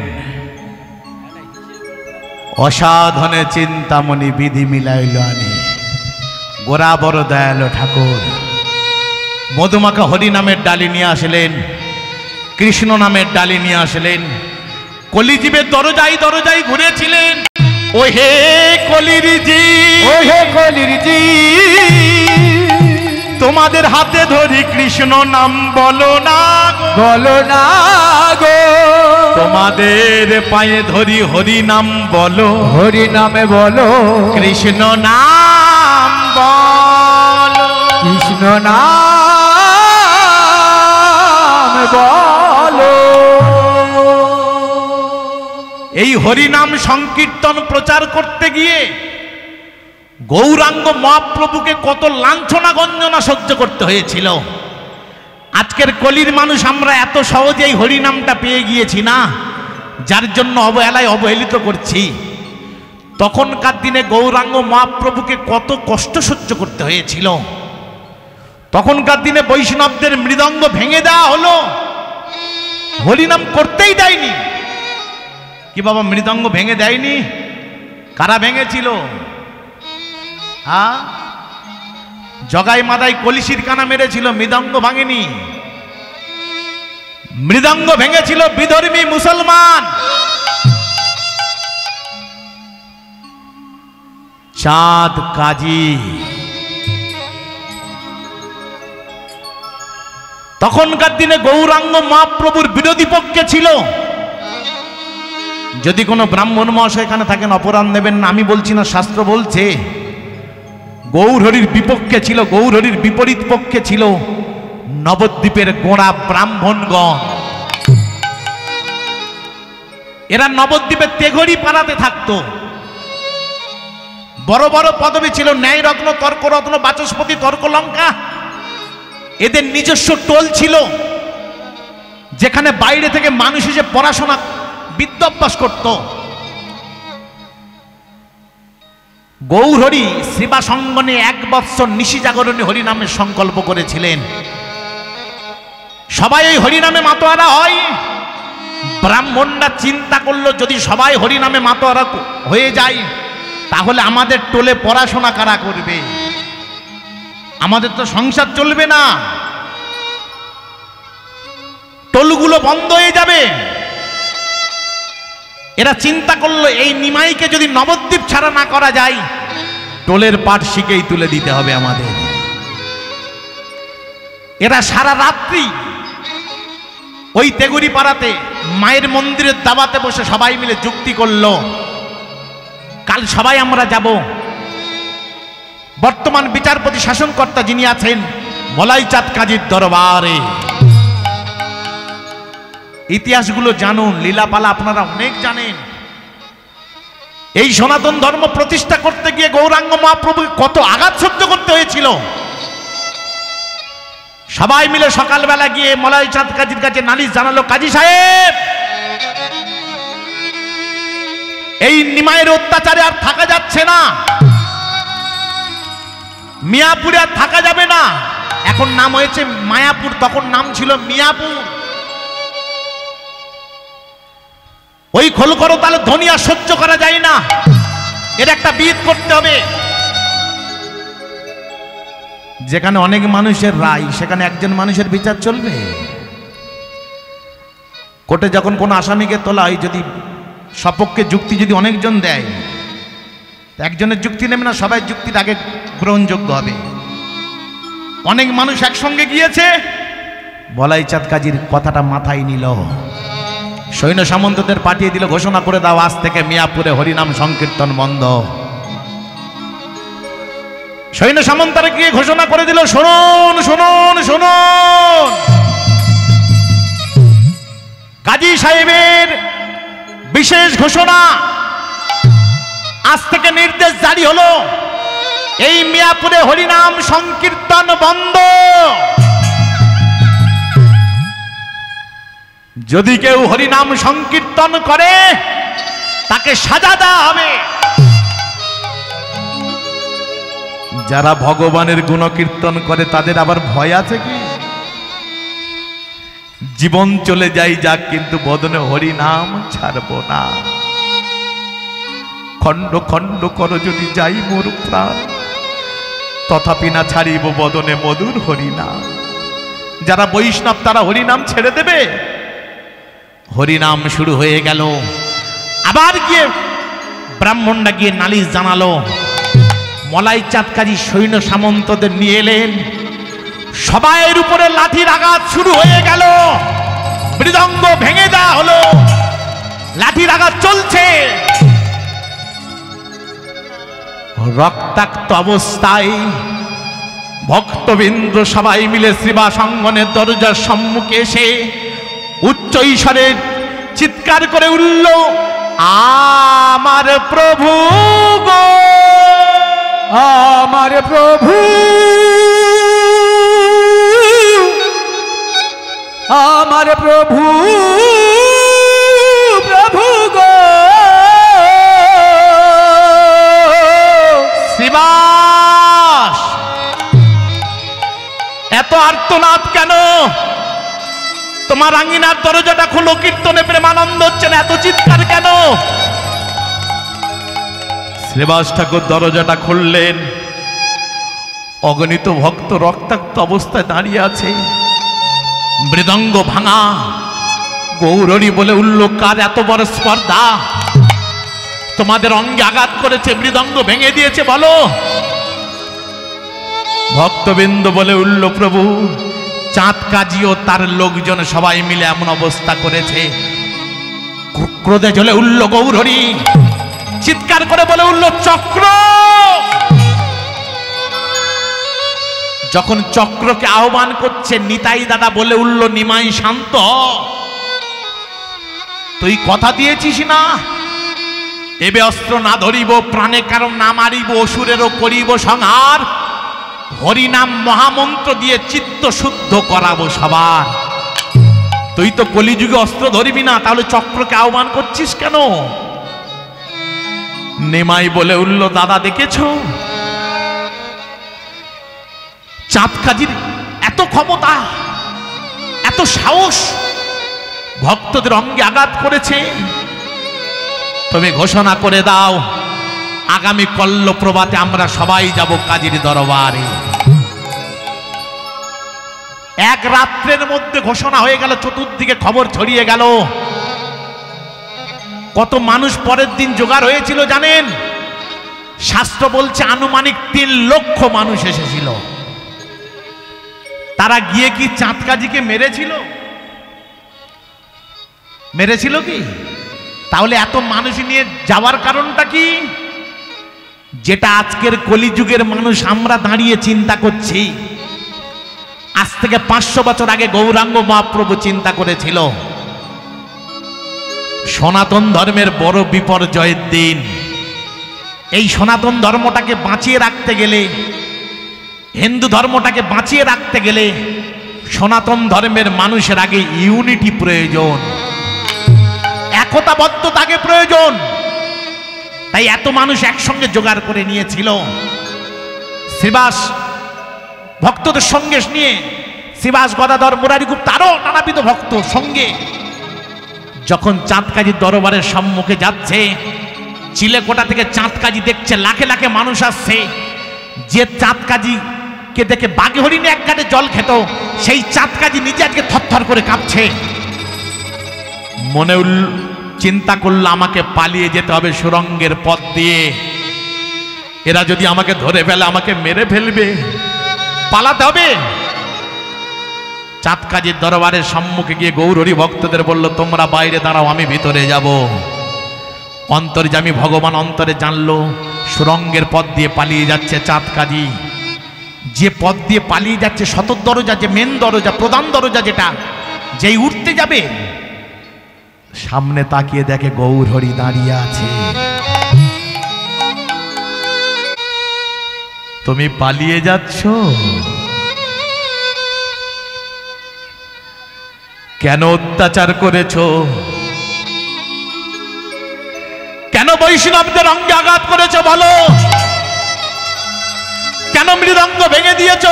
অসাধনে চিন্তামণি বিধি মিলাইল আনি, গোরা বড় দয়ালো ঠাকুর মধুমাখা হরি নামের ডালি নিয়ে আসলেন, কৃষ্ণ নামের ডালি নিয়ে আসলেন, কলিজীবের দরজায় দরজায় ঘুরেছিলেন। ও হে কলির জি, ও হে কলির জি, তোমাদের হাতে ধরি কৃষ্ণ নাম বলো না গো, বলো না গো, তোমাদের পায়ে ধরি হরি নাম বলো, হরি নামে বলো, কৃষ্ণ নাম বলো। কৃষ্ণ নাম বলো। এই হরিনাম সংকীর্তন প্রচার করতে গিয়ে গৌরাঙ্গ মহাপ্রভুকে কত লাঞ্ছনা গঞ্জনা সহ্য করতে হয়েছিল। আজকের কলির মানুষ আমরা এত সহজেই হরিনামটা পেয়ে গিয়েছি না, যার জন্য অবহেলায় অবহেলিত করছি। তখনকার দিনে গৌরাঙ্গ মহাপ্রভুকে কত কষ্ট সহ্য করতে হয়েছিল। তখনকার দিনে বৈষ্ণবদের মৃদঙ্গ ভেঙে দেওয়া হলো, হরিনাম করতেই দেয়নি। কি বাবা, মৃদঙ্গ ভেঙে দেয়নি? কারা ভেঙেছিল? হ্যাঁ, জগাই মাদাই কলিশির কানা মেরেছিল, মৃদঙ্গ ভাঙেনি। মৃদঙ্গ ভেঙেছিল বিধর্মী মুসলমান। চাঁদ কাজী তখনকার দিনে গৌরাঙ্গ মহাপ্রভুর বিরোধী পক্ষে ছিল। যদি কোনো ব্রাহ্মণ মহাশয় এখানে থাকেন অপরাধ নেবেন না, আমি বলছি না, শাস্ত্র বলছে। গৌরহরির বিপক্ষে ছিল, গৌরহরির বিপরীত পক্ষে ছিল নবদ্বীপের গোঁড়া ব্রাহ্মণগণ। এরা নবদ্বীপের তেঘরি পাড়াতে থাকতো। বড় বড় পদবী ছিল, ন্যায় রত্ন, তর্ক রত্ন, বাচস্পতি, তর্কলঙ্কা। এদের নিজস্ব টোল ছিল, যেখানে বাইরে থেকে মানুষ এসে পড়াশোনা বিদ্যাভ্যাস করত। গৌরহরি সেবা সঙ্গনে 1 বৎসর নিশি জাগরণী হরিনামের সংকল্প করেছিলেন। সবাই ওই হরিনামে মাতোয়ারা হয়। ব্রাহ্মণরা চিন্তা করলো, যদি সবাই হরিনামে মাতোয়ারা হয়ে যায় তাহলে আমাদের টোলে পড়াশোনা কারা করবে? আমাদের তো সংসার চলবে না, টোলগুলো বন্ধ হয়ে যাবে। এরা চিন্তা করলো এই নিমাইকে যদি নবদ্বীপ ছাড়া না করা যায়, টোলের পাট শিখেই তুলে দিতে হবে আমাদের। এরা সারা রাত্রি ওই তেগুরি পাড়াতে মায়ের মন্দিরের দাবাতে বসে সবাই মিলে যুক্তি করলো, কাল সবাই আমরা যাব। বর্তমান বিচারপতি শাসনকর্তা যিনি আছেন মলাই চাঁদ কাজীর দরবারে। ইতিহাসগুলো জানুন, লীলাপালা আপনারা অনেক জানেন। এই সনাতন ধর্ম প্রতিষ্ঠা করতে গিয়ে গৌরাঙ্গ মহাপ্রভুকে কত আঘাত সহ্য করতে হয়েছিল। সবাই মিলে সকালবেলা গিয়ে মলাই চাঁদ কাজীর কাছে নালিশ জানালো, কাজী সাহেব এই নিমাইয়ের অত্যাচারে আর থাকা যাচ্ছে না, মিয়াপুরে আর থাকা যাবে না। এখন নাম হয়েছে মায়াপুর, তখন নাম ছিল মিয়াপুর। ওই খোল করো তাহলে ধ্বনি আর সহ্য করা যায় না, এর একটা বিদ করতে হবে। যেখানে অনেক মানুষের রায়, সেখানে একজন মানুষের বিচার চলবে? কোর্টে যখন কোনো আসামিকে তোলা হয়, যদি সপক্ষে যুক্তি যদি অনেকজন দেয়, একজনের যুক্তি নেবে না, সবাই যুক্তির আগে গ্রহণযোগ্য হবে। অনেক মানুষ একসঙ্গে গিয়েছে, মলাই চাঁদ কাজীর কথাটা মাথায় নিল, সৈন্য সামন্তদের পাঠিয়ে দিল, ঘোষণা করে দাও আজ থেকে মিয়াপুরে হরিনাম সংকীর্তন বন্ধ। সৈন্য সামন্তরা গিয়ে ঘোষণা করে দিল, শুনুন শুনুন শুনুন, কাজী সাহেবের বিশেষ ঘোষণা, আজ থেকে নির্দেশ জারি হলো, এই মিয়াপুরে হরিনাম সংকীর্তন বন্ধ। যদি কেউ হরিনাম সংকীর্তন করে তাকে সাজা দেওয়া হবে। যারা ভগবানের গুণকীর্তন করে তাদের আবার ভয় আছে কি? জীবন চলে যাই যাক, কিন্তু বদনে হরিনাম ছাড়ব না। খণ্ড খণ্ড কর যদি যাই মোর প্রাণ, তথাপি না ছাড়িব বদনে মধুর হরিনাম। যারা বৈষ্ণব তারা হরিনাম ছেড়ে দেবে? হরিনাম শুরু হয়ে গেল। আবার গিয়ে ব্রাহ্মণরা গিয়ে নালিশ জানালো, মলাই চাঁদ কাজী সৈন্য সামন্তদের নিয়ে এলেন, সবাইয়ের উপরে লাঠির আঘাত শুরু হয়ে গেল, মৃদঙ্গ ভেঙে দেওয়া হলো, লাঠির আঘাত চলছে। রক্তাক্ত অবস্থায় ভক্তবৃন্দ সবাই মিলে শ্রীবাস অঙ্গনের দরজার সম্মুখে এসে উচ্চ ঈশ্বরে চিৎকার করে উঠল, আমার প্রভু গো, আমার প্রভু, আমার প্রভু, প্রভু গো। শ্রীবাস, এত আর্তনাদ কেন? তোমার আঙ্গিনার দরজাটা খুলো, কীর্তনে প্রেমানন্দ হচ্ছে না, এত চিৎকার কেন? শ্রীবাস ঠাকুর দরজাটা খুললেন, অগণিত ভক্ত রক্তাক্ত অবস্থায় দাঁড়িয়ে আছে, মৃদঙ্গ ভাঙা। গৌরী বলে উঠল, কার এত বড় স্পর্ধা? তোমাদের অঙ্গে আঘাত করেছে, মৃদঙ্গ ভেঙে দিয়েছে, বলো। ভক্তবৃন্দ বলে উঠল, প্রভু চাঁদ কাজী ও তার লোকজন সবাই মিলে এমন অবস্থা করেছে। ক্রোধে জ্বলে উঠল গৌরী, চিৎকার করে বলে উঠল, চক্র। যখন চক্রকে আহ্বান করছে, নিতাই দাদা বলে উঠল, নিমাই শান্ত, তুই কথা দিয়েছিস না, এবে অস্ত্র না ধরিব, প্রাণে কারণ না মারিব, অসুরেরও করিব সংহার, হরিনাম মহামন্ত্র দিয়ে চিত্ত শুদ্ধ করাবো সবার। তুই তো কলিযুগে অস্ত্র ধরিবি না, তাহলে চক্রকে আহ্বান করছিস কেন? নেমাই বলে উঠল, দাদা দেখেছ চাঁদ কাজীর এত ক্ষমতা, এত সাহস, ভক্তদের অঙ্গে আঘাত করেছে। তুমি ঘোষণা করে দাও আগামী কল্ল প্রভাতে আমরা সবাই যাব কাজীর দরবারে। এক রাত্রের মধ্যে ঘোষণা হয়ে গেল, চতুর্দিকে খবর ছড়িয়ে গেল। কত মানুষ পরের দিন জোগাড় হয়েছিল জানেন? শাস্ত্র বলছে আনুমানিক 3 লক্ষ মানুষ এসেছিল। তারা গিয়ে কি চাঁদ কাজীকে মেরেছিল? মেরেছিল কি? তাহলে এত মানুষ নিয়ে যাওয়ার কারণটা কি? যেটা আজকের কলিযুগের মানুষ আমরা দাঁড়িয়ে চিন্তা করছি, আজ থেকে 500 বছর আগে গৌরাঙ্গ মহাপ্রভু চিন্তা করেছিল। সনাতন ধর্মের বড় বিপর্যয়ের দিন। এই সনাতন ধর্মটাকে বাঁচিয়ে রাখতে গেলে, হিন্দু ধর্মটাকে বাঁচিয়ে রাখতে গেলে সনাতন ধর্মের মানুষের আগে ইউনিটি প্রয়োজন, একতাবদ্ধতাকে প্রয়োজন। তাই এত মানুষ একসঙ্গে জোগাড় করে নিয়েছিল। শ্রীবাস ভক্তদের সঙ্গে নিয়ে, শ্রীবাস গদাধর মুরারিগুপ্ত আরো নানাবিধ ভক্ত সঙ্গে যখন চাঁদ কাজীর দরবারের সম্মুখে যাচ্ছে, চিলেকোটা থেকে চাঁদ কাজী দেখছে লাখে লাখে মানুষ আসছে। যে চাঁদ কাজীকে দেখে বাঘে হরিণে এক ঘাটে জল খেত, সেই চাঁদ কাজী নিজে আজকে থরথর করে কাঁপছে। মনে চিন্তা করলো আমাকে পালিয়ে যেতে হবে সুরঙ্গের পথ দিয়ে, এরা যদি আমাকে ধরে ফেলে আমাকে মেরে ফেলবে, পালাতে হবে। চাঁদ কাজীর দরবারের সম্মুখে গিয়ে গৌরহরি ভক্তদের বলল, তোমরা বাইরে দাঁড়াও, আমি ভিতরে যাব। অন্তর্যামী ভগবান অন্তরে জানলো সুরঙ্গের পথ দিয়ে পালিয়ে যাচ্ছে চাঁদ কাজী। যে পথ দিয়ে পালিয়ে যাচ্ছে, সদর দরজা, যে মেন দরজা, প্রধান দরজা, যেটা যেই উঠতে যাবে, সামনে তাকিয়ে দেখে গৌরহরি দাঁড়িয়ে আছে। তুমি পালিয়ে যাচ্ছ কেন? অত্যাচার করেছ কেন? বৈষ্ণবদের অঙ্গে আঘাত করেছ বলো? কেন মৃদঙ্গ ভেঙে দিয়েছ?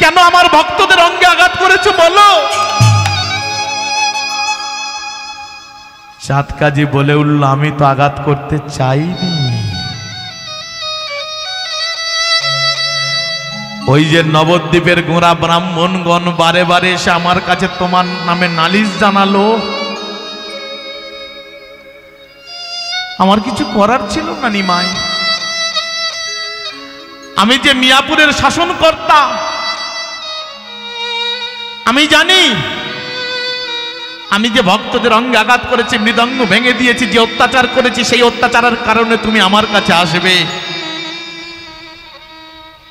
কেন আমার ভক্তদের অঙ্গে আঘাত করেছ বলো? চাঁদ কাজী বলে উঠল, আমি তো আঘাত করতে চাইনি। ওই যে নবদ্বীপের গোঁড়া ব্রাহ্মণগণ বারে বারে এসে আমার কাছে তোমার নামে নালিশ জানালো, আমার কিছু করার ছিল না নিমাই। আমি যে মিয়াপুরের শাসনকর্তা, আমি জানি আমি যে ভক্তদের অঙ্গে আঘাত করেছি, মৃদঙ্গ ভেঙে দিয়েছি, যে অত্যাচার করেছি, সেই অত্যাচারের কারণে তুমি আমার কাছে আসবে।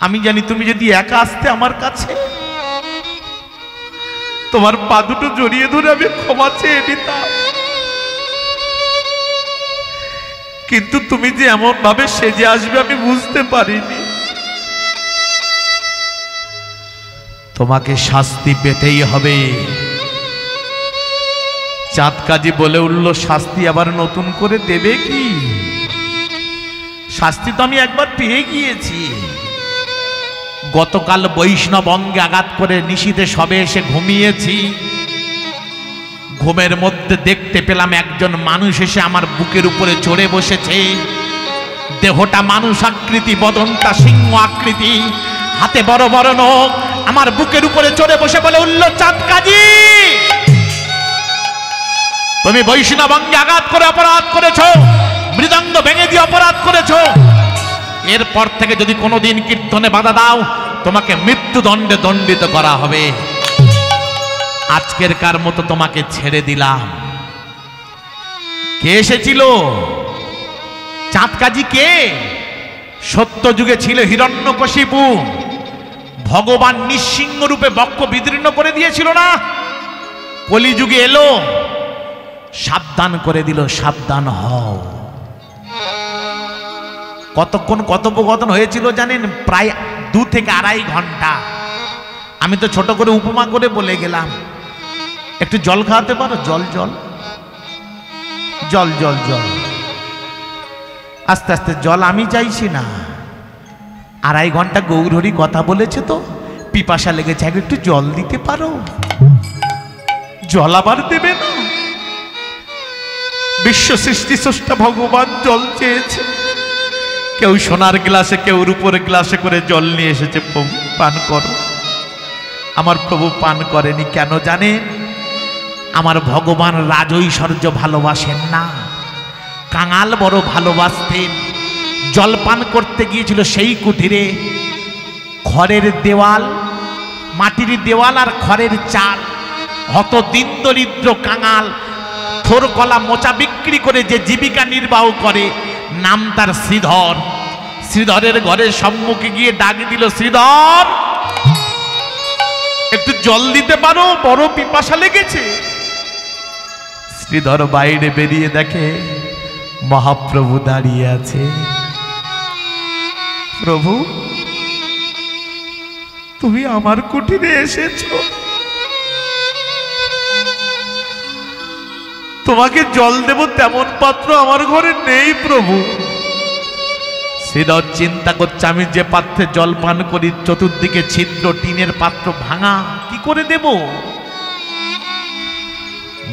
আমি জানি তুমি যদি একা আসতে আমার কাছে, তোমার পা দুটো জড়িয়ে ধরে আমি ক্ষমা চেয়ে নিতাম। কিন্তু তুমি যে এমন ভাবে সেজে আসবে আমি বুঝতে পারিনি। তোমাকে শাস্তি পেতেই হবে। চাঁদ কাজী বলে উঠল, শাস্তি আবার নতুন করে দেবে কি? শাস্তি তো আমি একবার পেয়ে গিয়েছি। গতকাল বৈষ্ণব অঙ্গে আঘাত করে নিশীথে সবে এসে ঘুমিয়েছি। ঘুমের মধ্যে দেখতে পেলাম একজন মানুষ এসে আমার বুকের উপরে চড়ে বসেছে। দেহটা মানুষ আকৃতি, বদনটা সিংহ আকৃতি, হাতে বড় বড় নখ, আমার বুকের উপরে চড়ে বসে বলে উঠল, চাঁদ কাজী, তুমি বৈষ্ণব অঙ্গে আঘাত করে অপরাধ করেছো, মৃদঙ্গ ভেঙে দিয়ে অপরাধ করেছো। এরপর থেকে যদি কোনোদিন কীর্তনে বাধা দাও, তোমাকে মৃত্যুদণ্ডে দণ্ডিত করা হবে। আজকের কার মতো তোমাকে ছেড়ে দিলাম। কে এসেছিল? চাঁদ কাজী কে? সত্য যুগে ছিল হিরণ্যকশিপু। ভগবান নিঃসিংহ রূপে বক্ষ বিদীর্ণ করে দিয়েছিল না? কলিযুগে এলো, সাবধান করে দিল, সাবধান হও। কতক্ষণ কথোপকথন হয়েছিল জানেন? প্রায় 2 থেকে 2.5 ঘন্টা। আমি তো ছোট করে উপমা করে বলে গেলাম, একটু জল খাওয়াতে পারো? জল জল জল জল জল, আস্তে আস্তে জল আমি চাইছি না। 2.5 ঘন্টা গৌরহরি কথা বলেছে, তো পিপাসা লেগেছে, একটু জল দিতে পারো? জল আবার দেবে না? বিশ্ব সৃষ্টি স্রষ্টা ভগবান জল চেয়েছে, কেউ সোনার গ্লাসে কেউ রূপোর গ্লাসে করে জল নিয়ে এসেছে, প্রভু পান করো। আমার প্রভু পান করেনি। কেন জানেন? আমার ভগবান রাজৈশ্বর্য ভালোবাসেন না, কাঙাল বড় ভালোবাসতেন। জল পান করতে গিয়েছিল সেই কুঠিরে, খড়ের দেওয়াল, মাটির দেওয়াল আর খড়ের চাল। হত দিন দরিদ্র কাঙাল থোর কলা মোচা বিক্রি করে যে জীবিকা নির্বাহ করে, নাম তার শ্রীধর। শ্রীধরের ঘরের সম্মুখে গিয়ে ডাক দিল, শ্রীধর একটু জল দিতে পারো, বড় পিপাসা লেগেছে। শ্রীধর বাইরে বেরিয়ে দেখে মহাপ্রভু দাঁড়িয়ে আছে। প্রভু তুমি আমার কুটিরে এসেছো, তোমাকে জল দেব তেমন পাত্র আমার ঘরে নেই প্রভু। শ্রীধর চিন্তা করছে, আমি যে পাত্রে জল পান করি চতুর্দিকে ছিদ্র, টিনের পাত্র ভাঙা, কি করে দেব?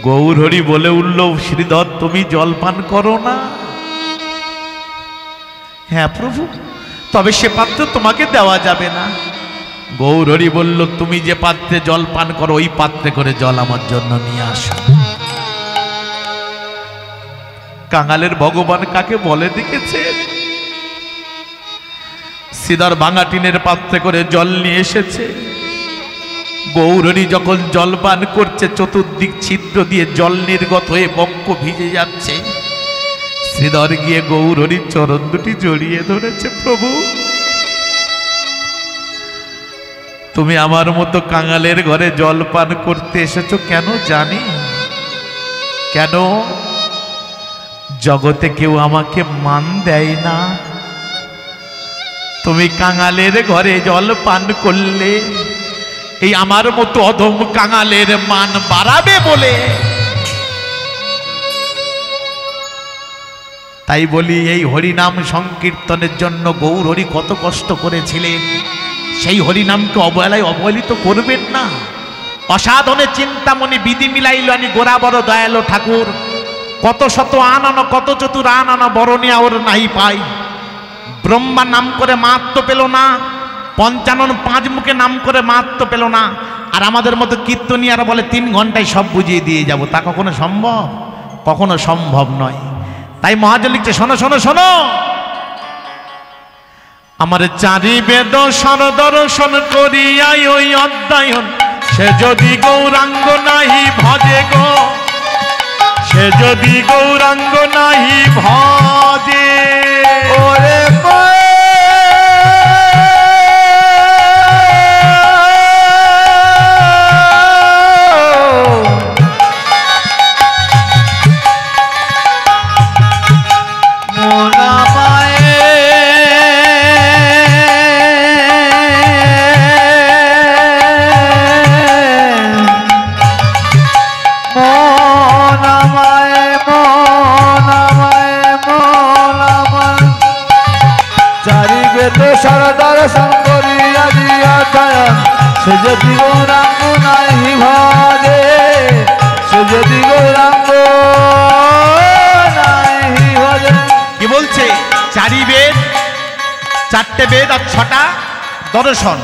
গৌরহরি বলে উঠল, শ্রীধর তুমি জল পান করো না? হ্যাঁ প্রভু, তবে সে পাত্র তোমাকে দেওয়া যাবে না। গৌরহরি বলল, তুমি যে পাত্রে জল পান করো ওই পাত্রে করে জল আমার জন্য নিয়ে আসো। কাঙালের ভগবান কাকে বলে দেখেছে? শ্রীধর ভাঙা টিনের পাত্রে করে জল নিয়ে এসেছে। গৌরহরি যখন জল পান করছে, চতুর্দিক ছিদ্র দিয়ে জল নির্গত হয়ে বক্ষ ভিজে যাচ্ছে। শ্রীধর গিয়ে গৌরহরির চরণ দুটি জড়িয়ে ধরেছে, প্রভু তুমি আমার মতো কাঙালের ঘরে জল পান করতে এসেছো কেন জানি? কেন? জগতে কেউ আমাকে মান দেয় না, তুমি কাঙালের ঘরে জল পান করলে এই আমার মতো অধম কাঙালের মান বাড়াবে বলে। তাই বলি, এই হরিনাম সংকীর্তনের জন্য গৌরহরি কত কষ্ট করেছিলেন, সেই হরিনামকে অবহেলায় অবহেলিত করবেন না। অসাধনে চিন্তামণি বিধি মিলাইল আনি গোরা বড় দয়ালো ঠাকুর, কত শত আনন কত চতুর আনন বরণিয়া ওর নাই পাই। ব্রহ্মা নাম করে মাহাত্ম পেল না, পঞ্চানন পাঁচ মুখে নাম করে মাহাত্ম পেল না, আর আমাদের মতো কীর্তনিয়ারা বলে 3 ঘন্টায় সব বুঝিয়ে দিয়ে যাব। তা কখনো সম্ভব? কখনো সম্ভব নয়। তাই মহাজন লিখছে, শোনো শোনো শোনো, আমার চারি বেদ সরদর্শন করিয়াই ওই অধ্যয়ন, সে যদি গৌরাঙ্গ নাহি ভজে গো, সে যদি গৌরাঙ্গ নাহি ভজে। ওরে দর্শন করিয়া দিয়া ছায়া, সে যদি গৌরাঙ্গ নাহি ভজে, সে যদি গৌরাঙ্গ নাহি ভজে। কি বলছে? 4 বেদ, 4টে বেদ আর 6টা দর্শন,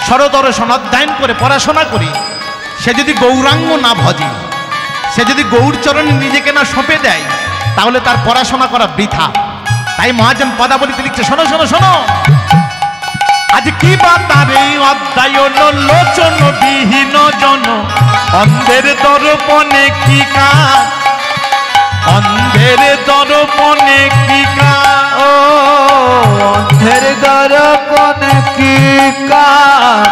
সরদর্শন অধ্যয়ন করে পড়াশোনা করি, সে যদি গৌরাঙ্গ না ভজে, সে যদি গৌরচরণে নিজেকে না সঁপে দেয়, তাহলে তার পড়াশোনা করা বৃথা। তাই মহাজন পদাবলিতে লিখছে, শোনো শোনো শোনো, আজ কি বাতারে অধ্যয়ন লোচন বিহীন জন, অন্ধের দর্পণে কি কাজ, অন্ধের দর্পণে কি কাজ, ও অন্ধের দর্পণে কি কাজ,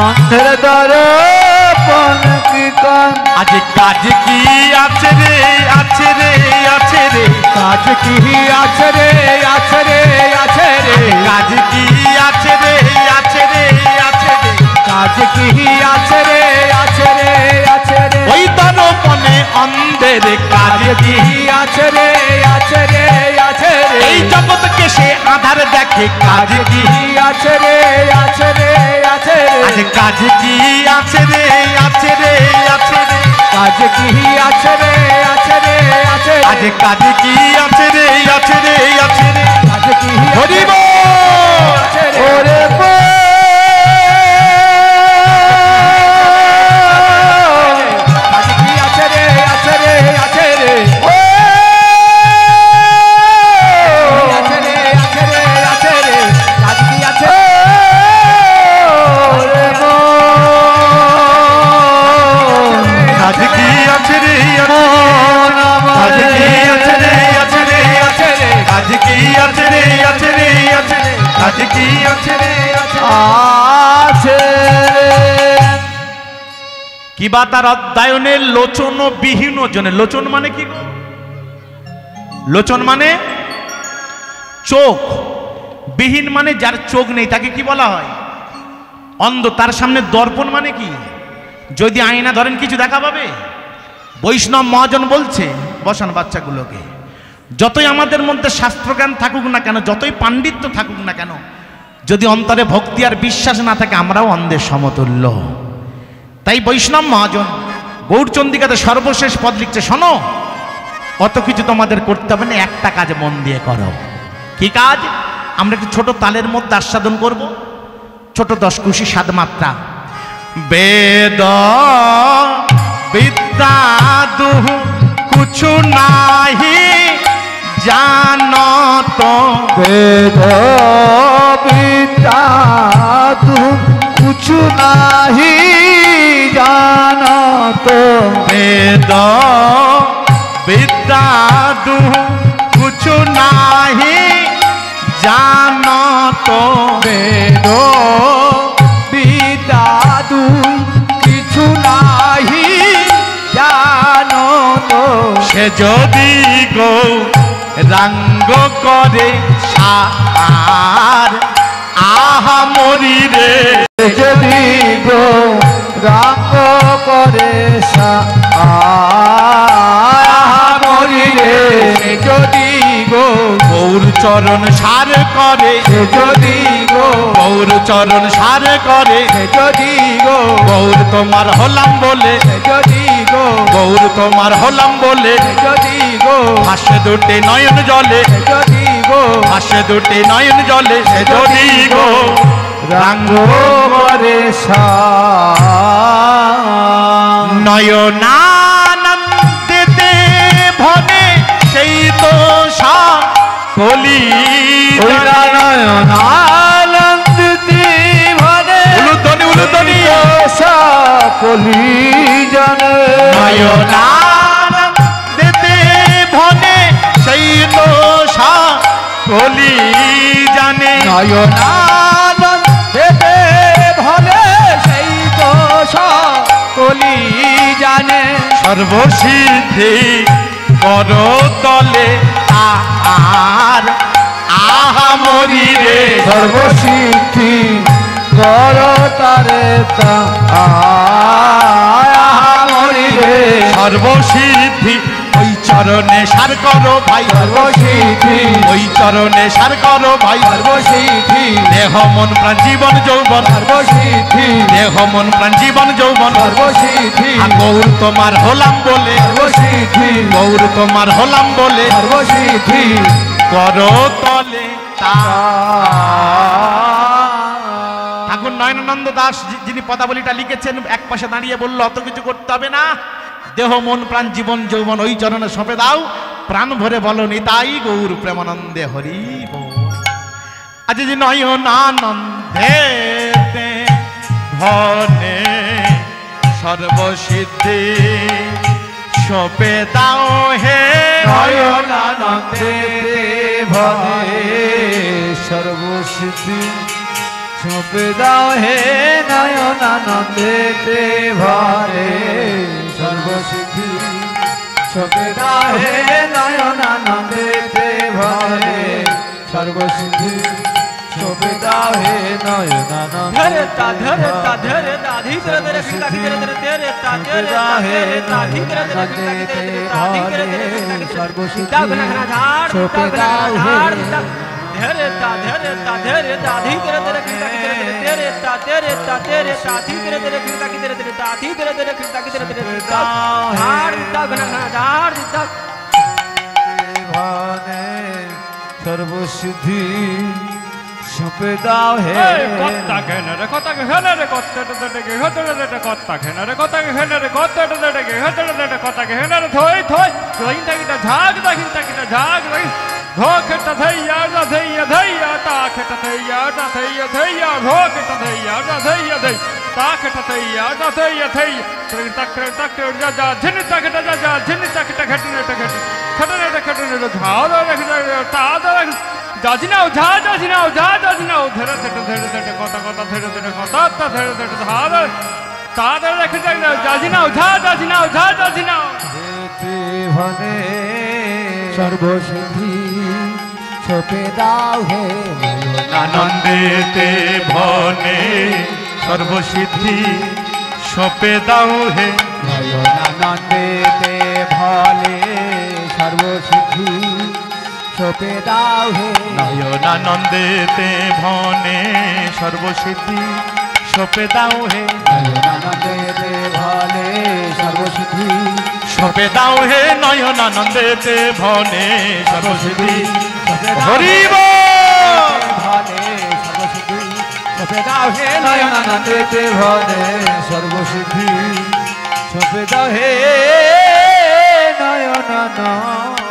অন্ধের দর্পণে কি কাজ। আজ কাজ কি আছে রে, আছে রে, আছে রে, কাজ কি আছে রে, আছে রে, আছে রে, কাজ কি আছে রে, আছে রে, আছে রে, কাজ কি আছে রে, আছে রে, আছে রে, ওই দর্পণে অন্ধের কাজ কি আছে রে, আছে রে, আছে রে, এই জগৎকে সে আধার দেখে, কাজ কি আছে রে, আছে রে, আছে রে, আজ কাজ কি আছে রে, আছে রে, আছে রে, কাজ কি আছে রে, আছে রে, আছে রে, আজ কাজ কি আছে রে আছে রে আছে রে আজ কি হরি বল আছে রে ওরে আজ কি আছে রে আছে রে আছে রে আছে রে আছে রে আছে রে আজ কি আছে আজ কি আছে রে আজ কি আছে রে আছে রে আছে রে আজ কি আছে রে আছে রে আছে রে আজ কি আছে রে আছে কিবা তার অধ্যয়নে লোচন বিহীন জনে লোচন মানে কি গো লোচন মানে চোখ বিহীন মানে যার চোখ নেই তাকে কি বলা হয় অন্ধ তার সামনে দর্পণ মানে কি যদি আয়না ধরেন কিছু দেখা পাবে বৈষ্ণব মহাজন বলছে বসান বাচ্চাগুলোকে যতই আমাদের মধ্যে শাস্ত্রজ্ঞান থাকুক না কেন যতই পাণ্ডিত্য থাকুক না কেন যদি অন্তরে ভক্তি আর বিশ্বাস না থাকে আমরাও অন্ধের সমতুল্য তাই বৈষ্ণব মহাজন গৌরচন্দিকাতে সর্বশেষ পদ লিখছে শোনো অত কিছু তোমাদের করতে হবে না একটা কাজ মন দিয়ে করো কি কাজ আমরা একটু ছোট তালের মধ্যে আস্বাদন করব ছোট 10 কুশি 7 মাত্রা বেদ বিদ্যা দুহু কুছু নাহি জানত বেদ বিদ্যা তুম কুছু নাহি জানত বেদ বিদ্যা দুহু কুছু নাহি জানত বেদ বিদ্যা তুম কিছু নাহি জানত সে যদি গো রাঙ্গ করে সার আহা মরি রে যদি গো রাঙ্গ করে মরিলে যদি গো গৌর চরণ সার করে যদি গো গৌর চরণ সার করে যদি গো গৌর তোমার হলাম বলে যদি গো গৌর তোমার হলাম বলে যদি গো ভাসে দুটি নয়ন জলে যদি গো ভাসে দুটি নয়ন জলে সে যদি গো রাঙ্গ করে নয়নানন্দেতে ভনে সেই তো কলি নয়নানন্দ ভরে উলুধ্বনি উলুধ্বনি কলি জন নয়নানন্দেতে ভনে সেই তো কলি জানে নয়নানন্দেতে ভরে সেই দোষ কলি জানে সর্বসিদ্ধি কর তলে আর আহা মরি রে সর্বসিদ্ধি কর তারে মরি রে সর্বসিদ্ধি ওই চরণে সার করো ভাই সর্বসিদ্ধি ওই চরণে সার করো ভাই সর্বসিদ্ধি দেহ মন প্রাণ জীবন যৌবন সর্বসিদ্ধি দেহ মন প্রাণ জীবন যৌবন সর্বসিদ্ধি গৌর তোমার হলাম বলে সর্বসিদ্ধি গৌর তোমার হলাম বলে সর্বসিদ্ধি করো তলে ঠাকুর নয়নানন্দ দাস যিনি পদাবলীটা লিখেছেন এক পাশে দাঁড়িয়ে বলল অত কিছু করতে হবে না দেহ মন প্রাণ জীবন যৌবন ওই চরণে সঁপে দাও প্রাণ ভরে বলো নিতাই গৌর প্রেমানন্দে হরি বল আজ যে নয়নানন্দে ভনে সর্বসিদ্ধি সঁপে দাও হে নয়নানন্দে ভরে সর্বসিদ্ধি সঁপে দাও হে নয়নানন্দে ভরে সর্বসিদ্ধি সঁপে দাও হে নয়নানন্দে ভরে সর্বসিদ্ধি সঁপে দাও হে নয়নানন্দে ধরে তা ধরে তা ধরে তা ধীরে ধীরে কৃষ্ণা কি ধীরে ধীরে তেরে তা তেরে তা ধরে তা ধীরে ধীরে কৃষ্ণা কি ধীরে ধীরে তা ধীরে ধীরে সর্বসিদ্ধি ঘনা ঘনা ঝাড় সঁপে দাও হে ধরে তা ধরে তা ধরে তা ধীরে ধীরে কৃষ্ণা কি ধীরে ধীরে তেরে তা তেরে তা তেরে তা ধীরে ধীরে কৃষ্ণা কি ধীরে ধীরে তা ধীরে ধীরে কৃষ্ণা কি ধীরে ধীরে ঝাড় তা ঘনা ঘনা ঝাড় তা সর্বসিদ্ধি সপে দাও হে কত্তা ঘেনে রে কত্তা ঘেনে রে কত্তা কে হতে রে কত্তা ঘেনে রে কত্তা ঘেনে রে কত্তা কে হতে রে কত্তা ঘেনে রে থই থই থই তাকিটা ঝাগ দাকিন তাকিটা ঝাগ দাকিন ধোকেটা থইয়া যা থইয়া থইয়া তাকেটা থইয়া যা থইয়া থইয়া ধোকেটা থইয়া যা থইয়া থই তাকেটা থইয়া যা থইয়া থই তাক যা যা ঝিনি তাকেটা যা যা ঝিনি তাকেটা ঘটনে টা ঘটনে ঝাও রে তা দা যাজিনাও ঝা যাজিনাও ঝা যাজিনাও ধরে ধরে কথা কথা ধরে ধরে কথা তা ধরে ধরে ধার তাদের রেখে যাই না যাজিনাও ঝা যাজিনাও ঝা যাজিনাও যেতে ভনে সর্বসিদ্ধি সপে দাও হে আনন্দেতে ভনে সর্বসিদ্ধি সপে দাও হে নয়নানন্দেতে ভলে সর্বসিদ্ধি সপে দাও হে নয়নানন্দেতে ভনে সর্বসিদ্ধি সপে দাও হে নয়নানন্দেতে ভলে সর্বসিদ্ধি সপে দাও হে নয়নানন্দেতে ভনে সর্বসিদ্ধি হরিব ভলে সর্বসিদ্ধি সপে দাও হে নয়নানন্দেতে ভলে সর্বসিদ্ধি সপে দাও হে নয়নানন্দ